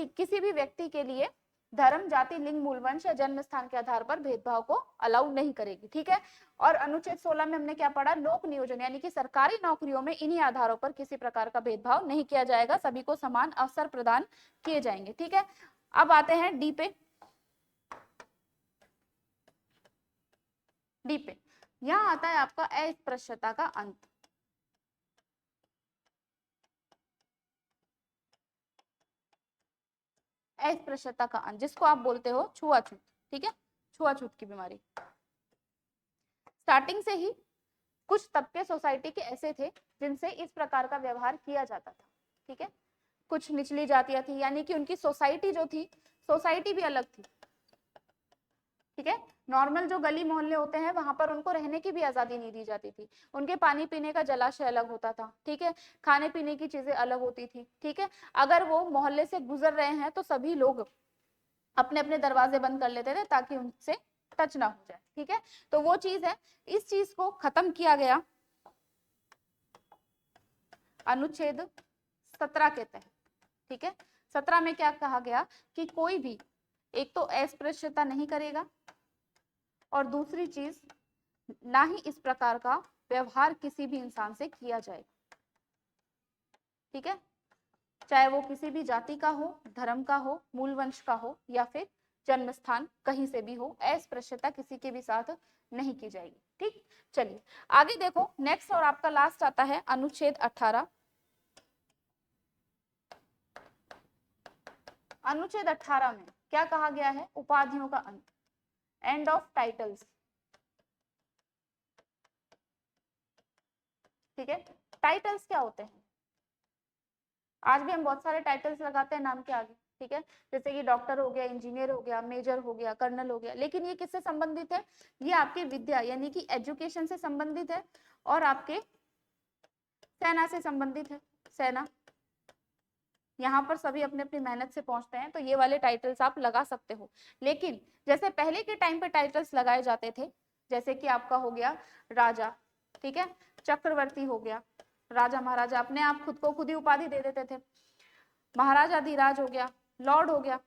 किसी भी व्यक्ति के लिए धर्म, जाति, लिंग, मूल वंश या जन्म स्थान के आधार पर भेदभाव को अलाउ नहीं करेगी। ठीक है, और अनुच्छेद 16 में हमने क्या पढ़ा? लोक नियोजन, यानी कि सरकारी नौकरियों में इन्हीं आधारों पर किसी प्रकार का भेदभाव नहीं किया जाएगा, सभी को समान अवसर प्रदान किए जाएंगे। ठीक है, अब आते हैं डी पे। डी पे यहां आता है आपका अस्पृश्यता का अंत। अस्पृश्यता का अंत, जिसको आप बोलते हो छुआछूत। ठीक है, छुआछूत की बीमारी। स्टार्टिंग से ही कुछ तबके सोसाइटी के ऐसे थे जिनसे इस प्रकार का व्यवहार किया जाता था। ठीक है, कुछ निचली जातियां थी, यानी कि उनकी सोसाइटी जो थी, सोसाइटी भी अलग थी। ठीक है, नॉर्मल जो गली मोहल्ले होते हैं वहां पर उनको रहने की भी आजादी नहीं दी जाती थी। उनके पानी पीने का जलाशय अलग होता था। ठीक है, खाने पीने की चीजें अलग होती थी। ठीक है, अगर वो मोहल्ले से गुजर रहे हैं तो सभी लोग अपने अपने दरवाजे बंद कर लेते थे ताकि उनसे टच ना हो जाए। ठीक है, तो वो चीज है, इस चीज को खत्म किया गया अनुच्छेद 17 के तहत। ठीक है, 17 में क्या कहा गया कि कोई भी एक तो अस्पृश्यता नहीं करेगा और दूसरी चीज ना ही इस प्रकार का व्यवहार किसी भी इंसान से किया जाएगा। ठीक है, चाहे वो किसी भी जाति का हो, धर्म का हो, मूल वंश का हो या फिर जन्म स्थान कहीं से भी हो, अस्पृश्यता किसी के भी साथ नहीं की जाएगी। ठीक, चलिए आगे देखो नेक्स्ट, और आपका लास्ट आता है अनुच्छेद 18। अनुच्छेद 18 में क्या कहा गया है? उपाधियों का अंत, एंड ऑफ टाइटल्स। ठीक है, टाइटल्स क्या होते हैं? आज भी हम बहुत सारे टाइटल्स लगाते हैं नाम के आगे। ठीक है, जैसे कि डॉक्टर हो गया, इंजीनियर हो गया, मेजर हो गया, कर्नल हो गया, लेकिन ये किससे संबंधित है? ये आपके विद्या यानी कि एजुकेशन से संबंधित है और आपके सेना से संबंधित है। सेना, यहाँ पर सभी अपने अपनी मेहनत से पहुंचते हैं, तो ये वाले टाइटल्स आप लगा सकते हो। लेकिन जैसे पहले के टाइम पे टाइटल्स लगाए जाते थे, जैसे कि आपका हो गया राजा, ठीक है, चक्रवर्ती हो गया, राजा महाराजा अपने आप खुद को खुद ही उपाधि दे देते थे, महाराजा धीराज हो गया, लॉर्ड हो गया।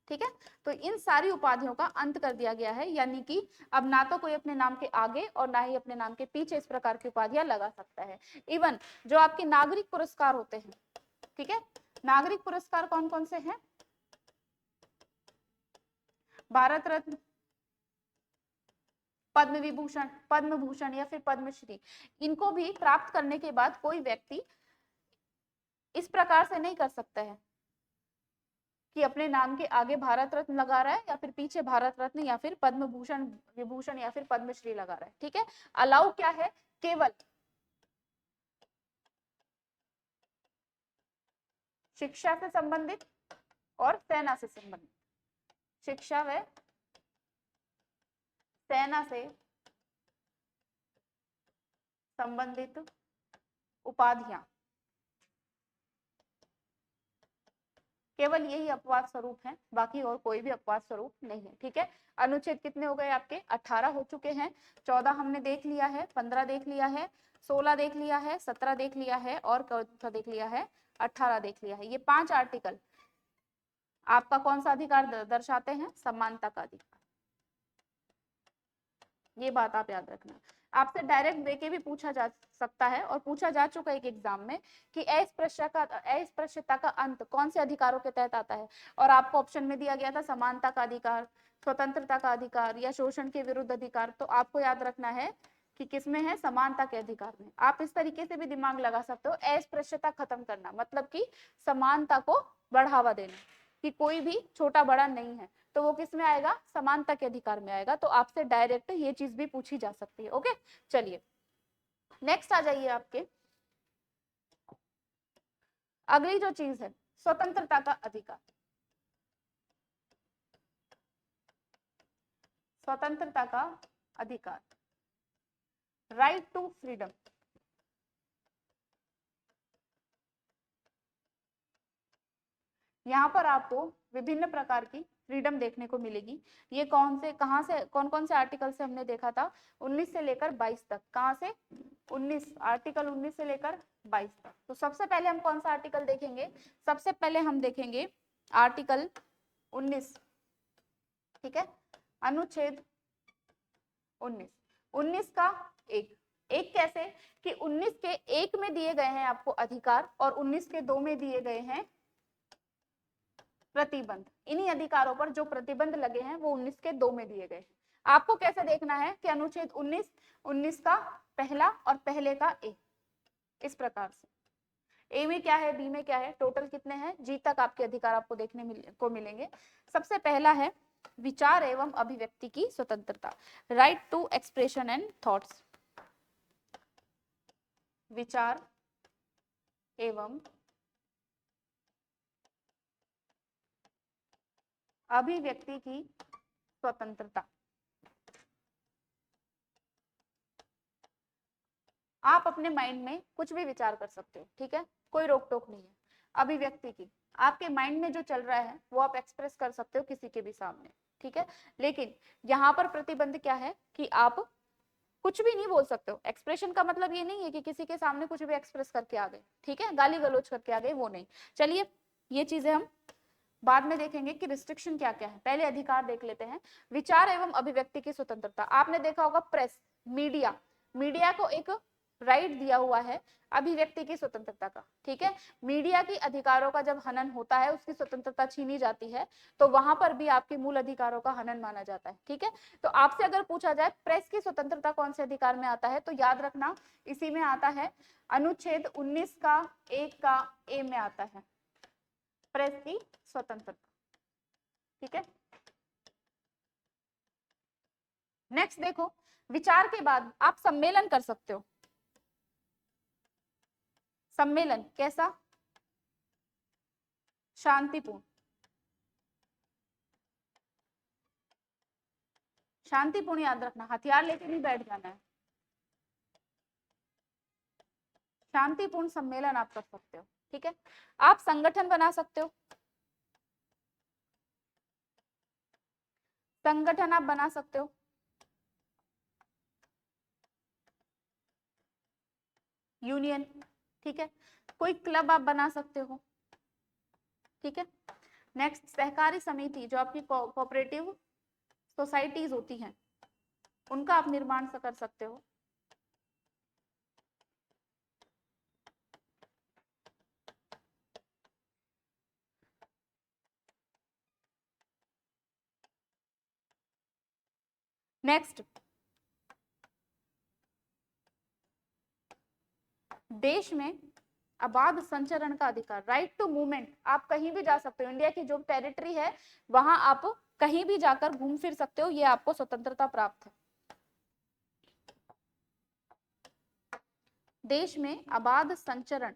ठीक है, तो इन सारी उपाधियों का अंत कर दिया गया है, यानी कि अब ना तो कोई अपने नाम के आगे और ना ही अपने नाम के पीछे इस प्रकार की उपाधियां लगा सकता है। इवन जो आपके नागरिक पुरस्कार होते हैं, ठीक है, नागरिक पुरस्कार कौन कौन से हैं? भारत रत्न, पद्म विभूषण, पद्म भूषण या फिर पद्मश्री, इनको भी प्राप्त करने के बाद कोई व्यक्ति इस प्रकार से नहीं कर सकता है कि अपने नाम के आगे भारत रत्न लगा रहा है या फिर पीछे भारत रत्न या फिर पद्म भूषण, विभूषण या फिर पद्मश्री लगा रहा है। ठीक है, अलाउ क्या है? केवल शिक्षा से संबंधित और सेना से संबंधित, शिक्षा व सेना से संबंधित उपाधियां, केवल यही अपवाद स्वरूप है, बाकी और कोई भी अपवाद स्वरूप नहीं है। ठीक है, अनुच्छेद कितने हो गए आपके? 18 हो चुके हैं। 14 हमने देख लिया है, 15 देख लिया है, 16 देख लिया है, 17 देख लिया है और कौन सा देख लिया है? 18 देख लिया है। ये 5 आर्टिकल आपका कौन सा अधिकार दर्शाते हैं? समानता का अधिकार। ये बात आप याद रखना। आपसे डायरेक्ट देके भी पूछा जा सकता है और पूछा जा चुका है एक एग्जाम में कि अस्पृश्यता का अंत कौन से अधिकारों के तहत आता है, और आपको ऑप्शन में दिया गया था समानता का अधिकार, स्वतंत्रता का अधिकार या शोषण के विरुद्ध अधिकार। तो आपको याद रखना है कि किसमें है? समानता के अधिकार में। आप इस तरीके से भी दिमाग लगा सकते हो, अस्पृश्यता खत्म करना मतलब कि समानता को बढ़ावा देना, कि कोई भी छोटा बड़ा नहीं है, तो वो किस में आएगा? समानता के अधिकार में आएगा। तो आपसे डायरेक्ट ये चीज भी पूछी जा सकती है। ओके, चलिए नेक्स्ट आ जाइए आपके, अगली जो चीज है स्वतंत्रता का अधिकार। स्वतंत्रता का अधिकार, राइट टू फ्रीडम। यहाँ पर आपको विभिन्न प्रकार की फ्रीडम देखने को मिलेगी। ये कौन कौन से आर्टिकल से हमने देखा था, 19 से लेकर 22 तक। कहां से? 19, आर्टिकल 19 से लेकर 22 तक। तो सबसे पहले हम कौन सा आर्टिकल देखेंगे? सबसे पहले हम देखेंगे आर्टिकल 19, ठीक है, अनुच्छेद 19। 19 का एक कैसे कि 19 के 1 में दिए गए हैं आपको अधिकार और 19 के 2 में दिए गए हैं प्रतिबंध। इन्हीं अधिकारों पर जो प्रतिबंध लगे हैं वो 19 के 2 में दिए गए हैं। आपको कैसे देखना है कि अनुच्छेद 19 का पहला और पहले का ए, इस प्रकार से। ए में क्या है, बी में क्या है, टोटल कितने हैं, जी तक आपके अधिकार आपको देखने को मिलेंगे। सबसे पहला है विचार एवं अभिव्यक्ति की स्वतंत्रता, right to expression and thoughts. विचार एवं अभिव्यक्ति की स्वतंत्रता। आप अपने माइंड में कुछ भी विचार कर सकते हो, ठीक है, कोई रोक टोक नहीं है। अभिव्यक्ति की, आपके माइंड में जो चल रहा है वो आप एक्सप्रेस कर सकते हो किसी के भी सामने, ठीक है। लेकिन यहाँ पर प्रतिबंध क्या है कि आप कुछ भी नहीं बोल सकते हो। एक्सप्रेशन का मतलब ये नहीं है कि किसी के सामने कुछ भी एक्सप्रेस करके आ गए, ठीक है, गाली गलौज करके आ गए, वो नहीं। चलिए ये चीजें हम बाद में देखेंगे कि रिस्ट्रिक्शन क्या क्या है, पहले अधिकार देख लेते हैं। विचार एवं अभिव्यक्ति की स्वतंत्रता, आपने देखा होगा प्रेस, मीडिया को एक राइट दिया हुआ है अभिव्यक्ति की स्वतंत्रता का, ठीक है। मीडिया की अधिकारों का जब हनन होता है, उसकी स्वतंत्रता छीनी जाती है, तो वहां पर भी आपके मूल अधिकारों का हनन माना जाता है, ठीक है। तो आपसे अगर पूछा जाए प्रेस की स्वतंत्रता कौन से अधिकार में आता है, तो याद रखना इसी में आता है, अनुच्छेद 19 का 1 का ए में आता है, प्रेस की स्वतंत्रता, ठीक है। नेक्स्ट देखो, विचार के बाद आप सम्मेलन कर सकते हो। सम्मेलन कैसा? शांतिपूर्ण। शांतिपूर्ण याद रखना, हथियार लेके नहीं बैठ जाना है। शांतिपूर्ण सम्मेलन आप कर सकते हो, ठीक है। आप संगठन बना सकते हो, संगठन आप बना सकते हो, यूनियन, ठीक है। कोई क्लब आप बना सकते हो, ठीक है। नेक्स्ट, सहकारी समिति, जो आपकी कोऑपरेटिव सोसाइटीज होती हैं, उनका आप निर्माण कर सकते हो। नेक्स्ट, देश में अबाध संचरण का अधिकार, राइट टू मूवमेंट, आप कहीं भी जा सकते हो। इंडिया की जो टेरिटरी है वहां आप कहीं भी जाकर घूम फिर सकते हो, ये आपको स्वतंत्रता प्राप्त है। देश में अबाध संचरण,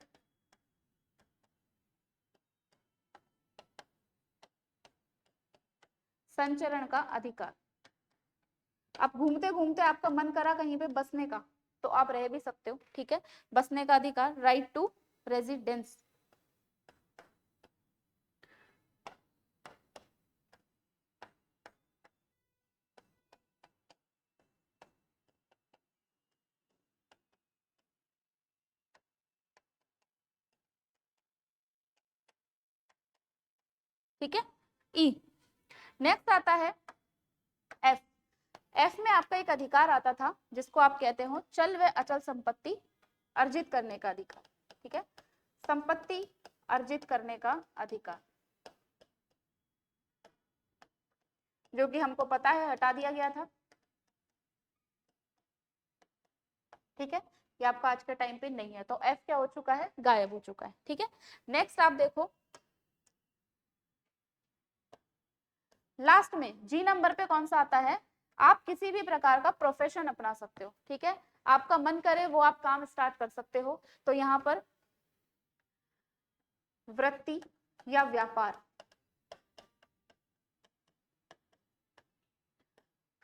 संचरण का अधिकार। आप घूमते घूमते आपका मन करा कहीं पे बसने का, तो आप रह भी सकते हो, ठीक है। बसने का अधिकार, राइट टू रेजिडेंस। ठीक है, ई। नेक्स्ट आता है एफ। एफ में आपका एक अधिकार आता था जिसको आप कहते हो चल व अचल संपत्ति अर्जित करने का अधिकार, ठीक है। संपत्ति अर्जित करने का अधिकार, जो कि हमको पता है हटा दिया गया था, ठीक है। ये आपका आज के टाइम पे नहीं है, तो एफ क्या हो चुका है, गायब हो चुका है, ठीक है। नेक्स्ट आप देखो, लास्ट में जी नंबर पे कौन सा आता है, आप किसी भी प्रकार का प्रोफेशन अपना सकते हो, ठीक है। आपका मन करे वो आप काम स्टार्ट कर सकते हो। तो यहाँ पर वृत्ति या व्यापार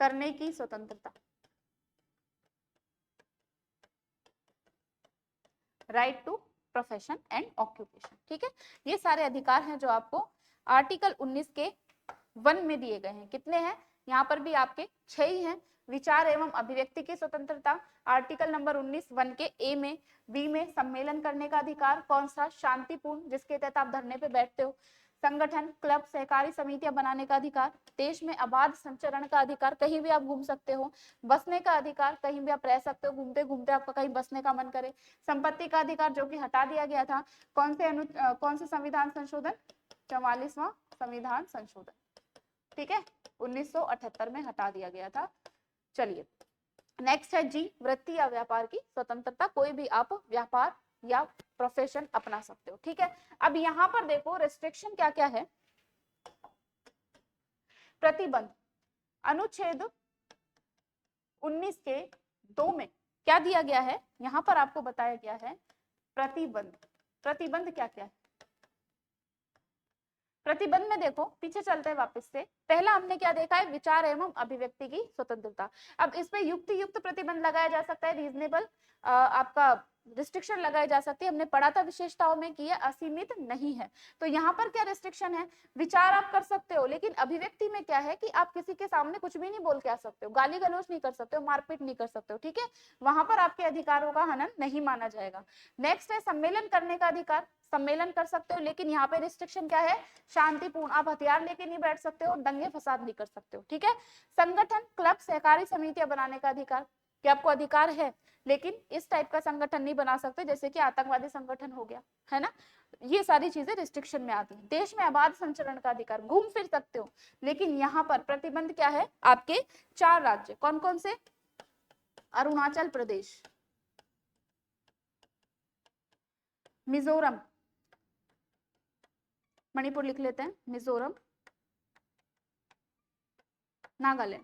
करने की स्वतंत्रता, right to profession and occupation. ठीक है, ये सारे अधिकार हैं जो आपको आर्टिकल 19 के 1 में दिए गए हैं। कितने हैं यहाँ पर भी आपके 6 ही हैं। विचार एवं अभिव्यक्ति की स्वतंत्रता, आर्टिकल नंबर 19 1 के ए में। बी में सम्मेलन करने का अधिकार, कौन सा, शांतिपूर्ण, जिसके तहत आप धरने पे बैठते हो। संगठन, क्लब, सहकारी समितियां बनाने का अधिकार। देश में अबाध संचरण का अधिकार, कहीं भी आप घूम सकते हो। बसने का अधिकार, कहीं भी आप रह सकते हो, घूमते घूमते आपका कहीं बसने का मन करे। संपत्ति का अधिकार जो कि हटा दिया गया था, कौन से संविधान संशोधन, 44वां संविधान संशोधन। ठीक है, 1978 में हटा दिया गया था। चलिए नेक्स्ट है जी, वृत्ति या व्यापार की स्वतंत्रता, कोई भी आप व्यापार या प्रोफेशन अपना सकते हो। ठीक है, अब यहाँ पर देखो रेस्ट्रिक्शन क्या क्या है। प्रतिबंध, अनुच्छेद 19 के 2 में क्या दिया गया है, यहाँ पर आपको बताया गया है प्रतिबंध। प्रतिबंध क्या क्या है प्रतिबंध में, देखो पीछे चलते हैं वापस से। पहला हमने क्या देखा है, विचार एवं अभिव्यक्ति की स्वतंत्रता। अब इसमें युक्त प्रतिबंध लगाया जा सकता है, रीजनेबल आपका रिस्ट्रिक्शन लगाई जा सकती है। हमने पढ़ा था विशेषताओं में कि यह असीमित नहीं है। तो यहाँ पर क्या रिस्ट्रिक्शन है, विचार आप कर सकते हो, लेकिन अभिव्यक्ति में क्या है कि आप किसी के सामने कुछ भी नहीं बोल के आ सकते हो, गाली गलौज नहीं कर सकते हो, मारपीट नहीं कर सकते हो। ठीक है, वहां पर आपके अधिकारों का हनन नहीं माना जाएगा। नेक्स्ट है सम्मेलन करने का अधिकार, सम्मेलन कर सकते हो, लेकिन यहाँ पे रिस्ट्रिक्शन क्या है, शांतिपूर्ण, आप हथियार लेके नहीं बैठ सकते हो, दंगे फसाद नहीं कर सकते हो। ठीक है, संगठन, क्लब, सहकारी समितियां बनाने का अधिकार, कि आपको अधिकार है, लेकिन इस टाइप का संगठन नहीं बना सकते जैसे कि आतंकवादी संगठन हो गया, है ना। ये सारी चीजें रिस्ट्रिक्शन में आती हैं। देश में अबाध संचरण का अधिकार, घूम फिर सकते हो, लेकिन यहाँ पर प्रतिबंध क्या है, आपके 4 राज्य, कौन कौन से, अरुणाचल प्रदेश, मिजोरम, मणिपुर लिख लेते हैं, मिजोरम, नागालैंड,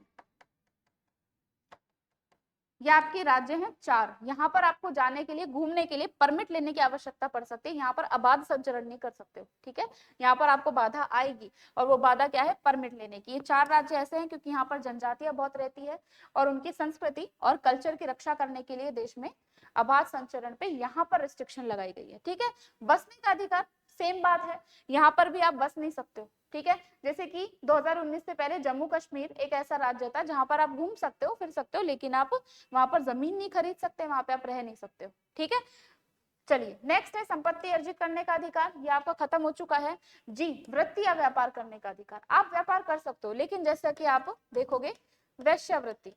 ये आपके राज्य हैं 4। यहाँ पर आपको जाने के लिए, घूमने के लिए परमिट लेने की आवश्यकता पड़ सकती है। यहाँ पर अबाध संचरण नहीं कर सकते हो। ठीक है, यहाँ पर आपको बाधा आएगी, और वो बाधा क्या है, परमिट लेने की। ये 4 राज्य ऐसे हैं क्योंकि यहाँ पर जनजातियां बहुत रहती है, और उनकी संस्कृति और कल्चर की रक्षा करने के लिए देश में अबाध संचरण पे यहाँ पर रिस्ट्रिक्शन लगाई गई है। ठीक है, बसने का अधिकार, सेम बात है, यहाँ पर भी आप बस नहीं सकते हो। ठीक है, जैसे कि 2019 से पहले जम्मू कश्मीर एक ऐसा राज्य था जहां पर आप घूम सकते हो, फिर सकते हो, लेकिन आप वहां पर जमीन नहीं खरीद सकते, वहां पे आप रह नहीं सकते हो। ठीक है, चलिए नेक्स्ट है संपत्ति अर्जित करने का अधिकार, ये आपका खत्म हो चुका है। जी, वृत्ति या व्यापार करने का अधिकार, आप व्यापार कर सकते हो, लेकिन जैसा कि आप देखोगे वैश्यावृत्ति,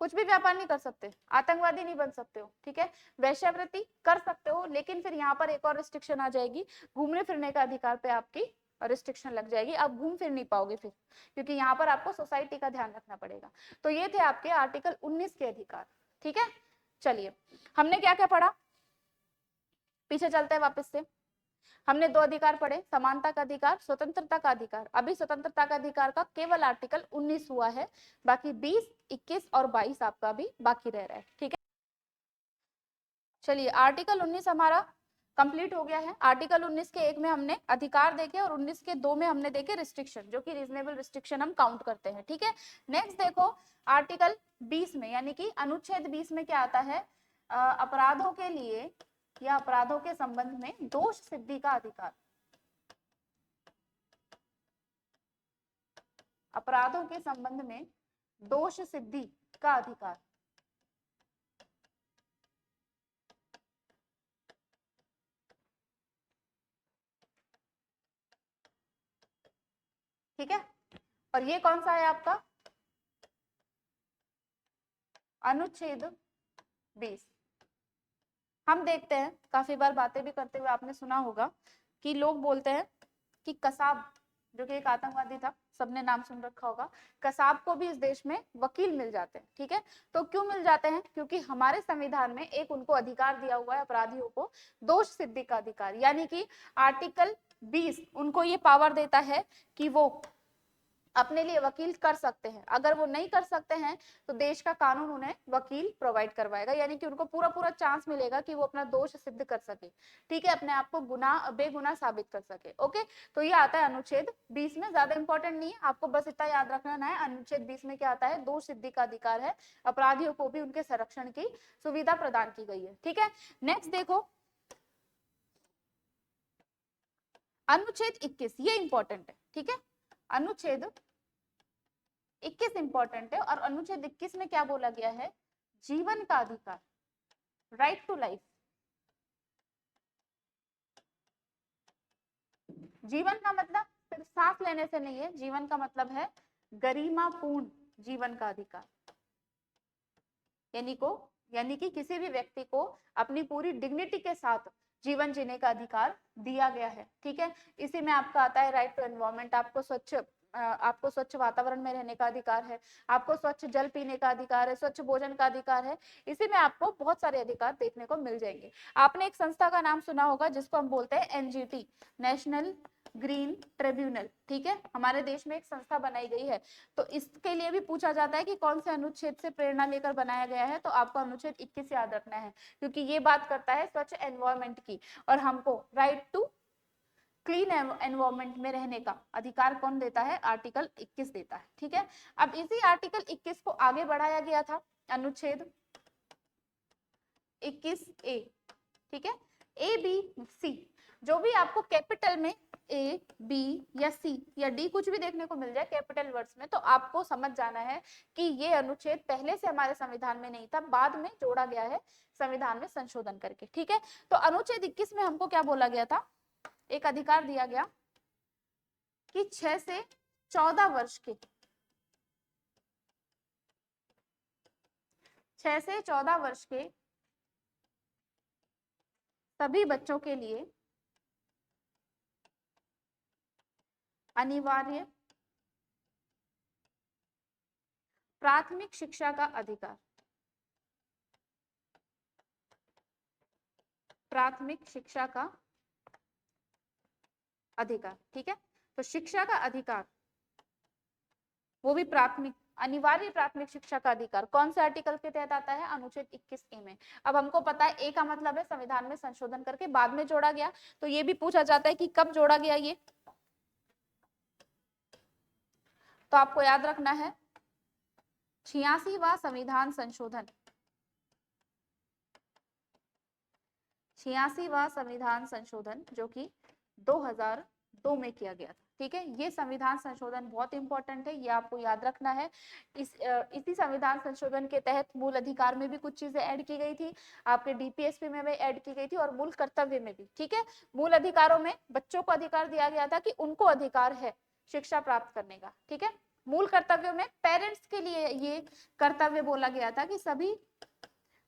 कुछ भी व्यापार नहीं कर सकते, आतंकवादी नहीं बन सकते हो। ठीक है, वैश्यावृत्ति कर सकते हो, लेकिन फिर यहाँ पर एक और रिस्ट्रिक्शन आ जाएगी, घूमने फिरने का अधिकार पे आपकी रिस्ट्रिक्शन लग जाएगी, आप घूम फिर नहीं पाओगे फिर, क्योंकि यहाँ पर आपको सोसाइटी का ध्यान रखना पड़ेगा। तो ये थे आपके आर्टिकल 19 के अधिकार। ठीक है, चलिए हमने क्या क्या पढ़ा, पीछे चलते हैं वापस से। हमने 2 अधिकार पढ़े, समानता का अधिकार, स्वतंत्रता का अधिकार। अभी स्वतंत्रता का अधिकार का केवल आर्टिकल 19 हुआ है, बाकी 20, 21 और 22 आपका भी बाकी रह रहा है। ठीक है, चलिए आर्टिकल 19 हमारा कंप्लीट हो गया है। आर्टिकल 19 के 1 में हमने अधिकार देखे, और 19 के 2 में हमने देखे रिस्ट्रिक्शन, जो कि रीजनेबल रिस्ट्रिक्शन हम काउंट करते हैं। ठीक है, नेक्स्ट देखो आर्टिकल 20 में, यानी कि अनुच्छेद 20 में क्या आता है, अपराधों के लिए या अपराधों के संबंध में दोष सिद्धि का अधिकार, अपराधों के संबंध में दोष सिद्धि का अधिकार। ठीक है, और ये कौन सा है आपका, अनुच्छेद 20। हम देखते हैं, काफी बार बातें भी करते हुए आपने सुना होगा कि लोग बोलते हैं कि कसाब, जो कि एक आतंकवादी था, सबने नाम सुन रखा होगा, कसाब को भी इस देश में वकील मिल जाते हैं। ठीक है, तो क्यों मिल जाते हैं, क्योंकि हमारे संविधान में एक उनको अधिकार दिया हुआ है, अपराधियों को दोष सिद्धि का अधिकार, यानी कि आर्टिकल 20 उनको ये पावर देता है कि वो अपने लिए वकील कर सकते हैं। अगर वो नहीं कर सकते हैं तो देश का कानून उन्हें वकील प्रोवाइड करवाएगा, यानी कि उनको पूरा पूरा चांस मिलेगा कि वो अपना दोष सिद्ध कर सके, ठीक है, अपने आप को बेगुनाह साबित कर सके। ओके, तो ये आता है अनुच्छेद 20 में, ज्यादा इंपॉर्टेंट नहीं है, आपको बस इतना याद रखना है। अनुच्छेद 20 में क्या आता है, दोष सिद्धि का अधिकार है, अपराधियों को भी उनके संरक्षण की सुविधा प्रदान की गई है। ठीक है, नेक्स्ट देखो अनुच्छेद 21, ये इंपॉर्टेंट है। ठीक है, अनुच्छेद 21 इंपॉर्टेंट है, और अनुच्छेद 21 में क्या बोला गया है, जीवन का अधिकार, राइट टू लाइफ। जीवन का मतलब सिर्फ सांस लेने से नहीं है, जीवन का मतलब है गरिमापूर्ण जीवन का अधिकार, यानी कि किसी भी व्यक्ति को अपनी पूरी डिग्निटी के साथ जीवन जीने का अधिकार दिया गया है। ठीक है, इसी में आपका आता है राइट टू एनवायरमेंट, आपको स्वच्छ वातावरण में रहने का अधिकार है, आपको स्वच्छ जल पीने का अधिकार है, स्वच्छ भोजन का अधिकार है। इसी में आपको बहुत सारे अधिकार देखने को मिल जाएंगे। आपने एक संस्था का नाम सुना होगा जिसको हम बोलते हैं एनजीटी, नेशनल ग्रीन ट्रिब्यूनल। ठीक है, हमारे देश में एक संस्था बनाई गई है, तो इसके लिए भी पूछा जाता है कि कौन से अनुच्छेद से प्रेरणा लेकर बनाया गया है, तो आपको अनुच्छेद 21 याद रखना है, क्योंकि ये बात करता है स्वच्छ एनवायरमेंट की, और हमको राइट टू क्लीन एनवायरमेंट में रहने का अधिकार कौन देता है, आर्टिकल 21 देता है। ठीक है, अब इसी आर्टिकल 21 को आगे बढ़ाया गया था अनुच्छेद 21A। ठीक है, ए बी सी, जो भी आपको कैपिटल में ए बी या सी या डी कुछ भी देखने को मिल जाए कैपिटल वर्ड्स में, तो आपको समझ जाना है कि ये अनुच्छेद पहले से हमारे संविधान में नहीं था, बाद में जोड़ा गया है संविधान में संशोधन करके। ठीक है, तो अनुच्छेद 21 में हमको क्या बोला गया था, एक अधिकार दिया गया कि 6 से 14 वर्ष के 6 से 14 वर्ष के सभी बच्चों के लिए अनिवार्य प्राथमिक शिक्षा का अधिकार, प्राथमिक शिक्षा का अधिकार। ठीक है, तो शिक्षा का अधिकार, वो भी प्राथमिक, अनिवार्य प्राथमिक शिक्षा का अधिकार कौन से आर्टिकल के तहत आता है, अनुच्छेद 21A में। अब हमको पता है ए का मतलब है संविधान में संशोधन करके बाद में जोड़ा गया, तो ये भी पूछा जाता है कि कब जोड़ा गया ये, तो आपको याद रखना है 86वां संविधान संशोधन, 86वां संविधान संशोधन जो कि 2002 में किया गया था। ठीक है, ये संविधान संशोधन बहुत इंपॉर्टेंट है, ये आपको याद रखना है। इसी संविधान संशोधन के तहत मूल अधिकार में भी कुछ चीजें ऐड की गई थी, आपके डीपीएसपी में भी ऐड की गई थी, और मूल कर्तव्य में भी। ठीक है, मूल अधिकारों में बच्चों को अधिकार दिया गया था कि उनको अधिकार है शिक्षा प्राप्त करने का। ठीक है, मूल कर्तव्यों में पेरेंट्स के लिए ये कर्तव्य बोला गया था कि सभी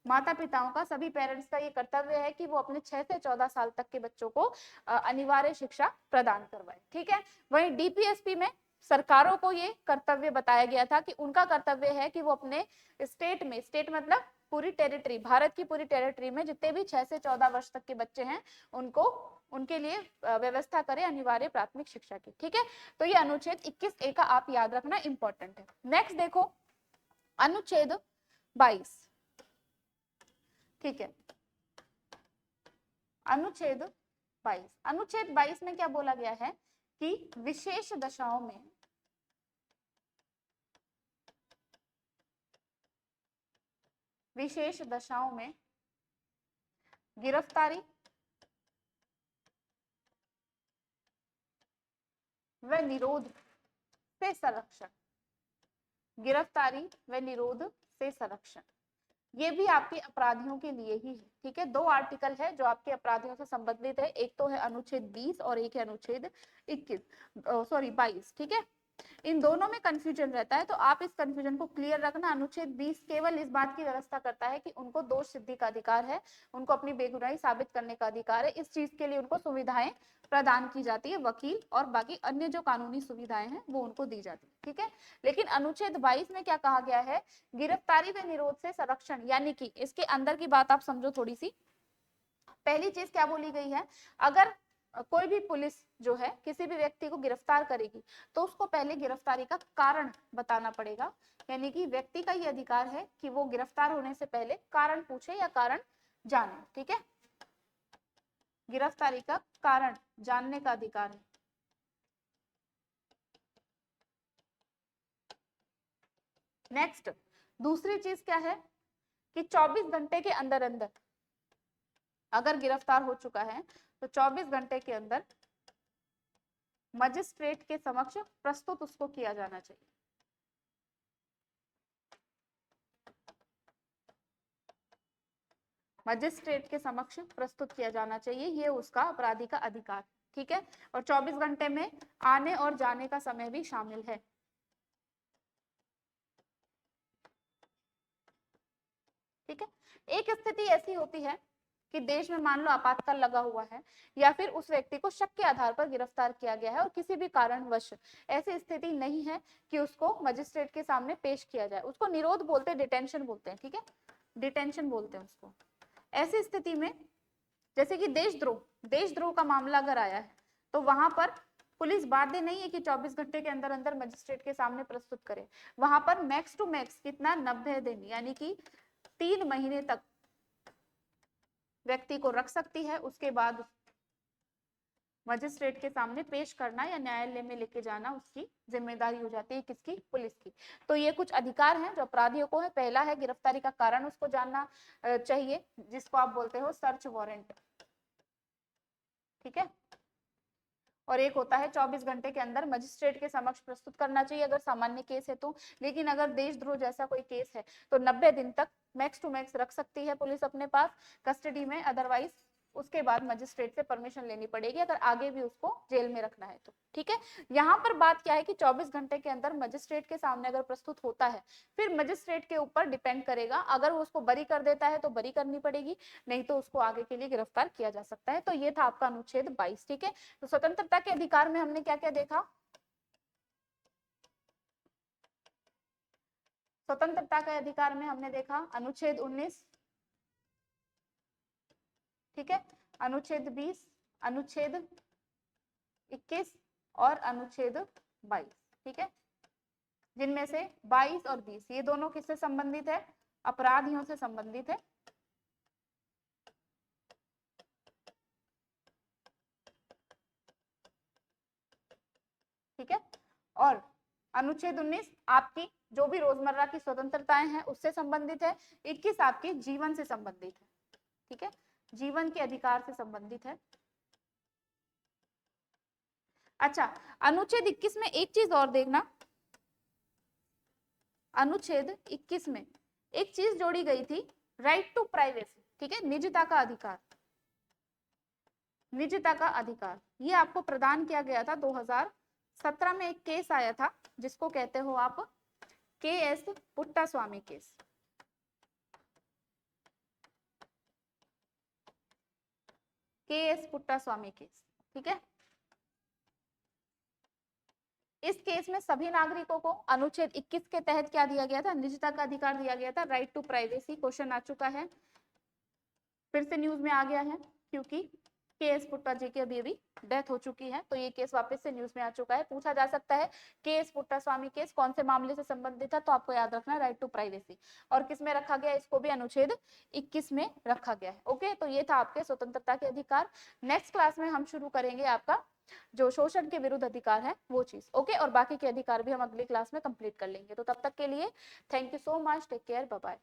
माता पिताओं का, सभी पेरेंट्स का ये कर्तव्य है कि वो अपने 6 से 14 साल तक के बच्चों को अनिवार्य शिक्षा प्रदान करवाए। ठीक है, वहीं डीपीएसपी में सरकारों को ये कर्तव्य बताया गया था कि उनका कर्तव्य है कि वो अपने स्टेट में, स्टेट मतलब पूरी टेरिटरी, भारत की पूरी टेरिटरी में जितने भी 6 से 14 वर्ष तक के बच्चे हैं उनको, उनके लिए व्यवस्था करें अनिवार्य प्राथमिक शिक्षा की। ठीक है, तो ये अनुच्छेद 21A का आप याद रखना इंपॉर्टेंट है। नेक्स्ट देखो अनुच्छेद 22। ठीक है, अनुच्छेद 22, अनुच्छेद 22 में क्या बोला गया है कि विशेष दशाओं में गिरफ्तारी व निरोध से संरक्षण, गिरफ्तारी व निरोध से संरक्षण, ये भी आपके अपराधियों के लिए ही है। ठीक है, 2 आर्टिकल है जो आपके अपराधियों से संबंधित है, एक तो है अनुच्छेद 20 और एक है अनुच्छेद 22। ठीक है, इन दोनों में कंफ्यूजन रहता है, तो आप इस कंफ्यूजन को क्लियर रखना। अनुच्छेद 20 केवल इस बात की व्यवस्था करता है कि उनको दोष सिद्धि का अधिकार है, उनको अपनी बेगुनाही साबित करने का अधिकार है, इस चीज के लिए उनको सुविधाएं प्रदान की जाती है, वकील और बाकी अन्य जो कानूनी सुविधाएं हैं वो उनको दी जाती है। ठीक है, लेकिन अनुच्छेद 22 में क्या कहा गया है, गिरफ्तारी व निरोध से संरक्षण, यानी कि इसके अंदर की बात आप समझो थोड़ी सी। पहली चीज क्या बोली गई है, अगर कोई भी पुलिस जो है किसी भी व्यक्ति को गिरफ्तार करेगी तो उसको पहले गिरफ्तारी का कारण बताना पड़ेगा, यानी कि व्यक्ति का ये अधिकार है कि वो गिरफ्तार होने से पहले कारण पूछे या कारण जाने। ठीक है, गिरफ्तारी का कारण जानने का अधिकार है। नेक्स्ट दूसरी चीज क्या है कि 24 घंटे के अंदर अंदर अगर गिरफ्तार हो चुका है तो 24 घंटे के अंदर मजिस्ट्रेट के समक्ष प्रस्तुत उसको किया जाना चाहिए। मजिस्ट्रेट के समक्ष प्रस्तुत किया जाना चाहिए, ये उसका अपराधी का अधिकार। ठीक है, और 24 घंटे में आने और जाने का समय भी शामिल है। ठीक है, एक स्थिति ऐसी होती है कि देश में मान लो आपातकाल लगा हुआ है या फिर उस व्यक्ति को शक के आधार पर गिरफ्तार किया गया है और किसी भी कारणवश ऐसी स्थिति नहीं है कि उसको मजिस्ट्रेट के सामने पेश किया जाए, उसको निरोध बोलते हैं, डिटेंशन बोलते हैं। ठीक है, डिटेंशन बोलते हैं उसको। ऐसी स्थिति में जैसे कि देशद्रोह का मामला अगर आया है तो वहां पर पुलिस बाध्य नहीं है कि 24 घंटे के अंदर अंदर मजिस्ट्रेट के सामने प्रस्तुत करे। वहां पर मैक्स टू मैक्स कितना 90 दिन यानी कि 3 महीने तक व्यक्ति को रख सकती है, उसके बाद मजिस्ट्रेट के सामने पेश करना या न्यायालय में लेके जाना उसकी जिम्मेदारी हो जाती है, किसकी? पुलिस की। तो ये कुछ अधिकार हैं जो अपराधियों को है। पहला है गिरफ्तारी का कारण उसको जानना चाहिए, जिसको आप बोलते हो सर्च वारंट। ठीक है, और एक होता है 24 घंटे के अंदर मजिस्ट्रेट के समक्ष प्रस्तुत करना चाहिए अगर सामान्य केस है तो। लेकिन अगर देशद्रोह जैसा कोई केस है तो 90 दिन तक मैक्स टू मैक्स रख सकती है पुलिस अपने पास कस्टडी में, अदरवाइज उसके बाद मजिस्ट्रेट से परमिशन लेनी पड़ेगी अगर आगे भी उसको जेल में रखना है तो। ठीक है, यहाँ पर बात क्या है कि 24 घंटे के अंदर मजिस्ट्रेट के सामने अगर प्रस्तुत होता है फिर मजिस्ट्रेट के ऊपर डिपेंड करेगा, अगर वो उसको बरी कर देता है तो बरी करनी पड़ेगी, नहीं तो उसको आगे के लिए गिरफ्तार किया जा सकता है। तो ये था आपका अनुच्छेद 22। ठीक है, तो स्वतंत्रता के अधिकार में हमने क्या क्या देखा? स्वतंत्रता के अधिकार में हमने देखा अनुच्छेद 19, ठीक है, अनुच्छेद 20, अनुच्छेद 21 और अनुच्छेद 22। ठीक है, जिनमें से 22 और 20 ये दोनों किससे संबंधित है? अपराधियों से संबंधित है। ठीक है, और अनुच्छेद 19 आपकी जो भी रोजमर्रा की स्वतंत्रताएं हैं उससे संबंधित है। 21 आपके जीवन से संबंधित है। ठीक है, जीवन के अधिकार से संबंधित है। अच्छा, अनुच्छेद 21 में एक चीज और देखना, अनुच्छेद 21 में एक चीज जोड़ी गई थी, राइट टू प्राइवेसी। ठीक है, निजता का अधिकार, निजता का अधिकार ये आपको प्रदान किया गया था 2017 में। एक केस आया था जिसको कहते हो आप KS. Puttaswamy case. KS. Puttaswamy case. ठीक है, इस केस में सभी नागरिकों को अनुच्छेद 21 के तहत क्या दिया गया था? निजता का अधिकार दिया गया था, राइट टू प्राइवेसी। क्वेश्चन आ चुका है, फिर से न्यूज में आ गया है क्योंकि के.एस. पुट्टा जी की अभी डेथ हो चुकी है, तो ये केस वापस से न्यूज में आ चुका है। पूछा जा सकता है के.एस. पुट्टास्वामी केस कौन से मामले से संबंधित था, तो आपको याद रखना राइट टू प्राइवेसी। और किस में रखा गया? इसको भी अनुच्छेद 21 में रखा गया है। ओके, तो ये था आपके स्वतंत्रता के अधिकार। नेक्स्ट क्लास में हम शुरू करेंगे आपका जो शोषण के विरुद्ध अधिकार है वो चीज। ओके, और बाकी के अधिकार भी हम अगली क्लास में कंप्लीट कर लेंगे। तो तब तक के लिए thank you so much, take care, bye bye.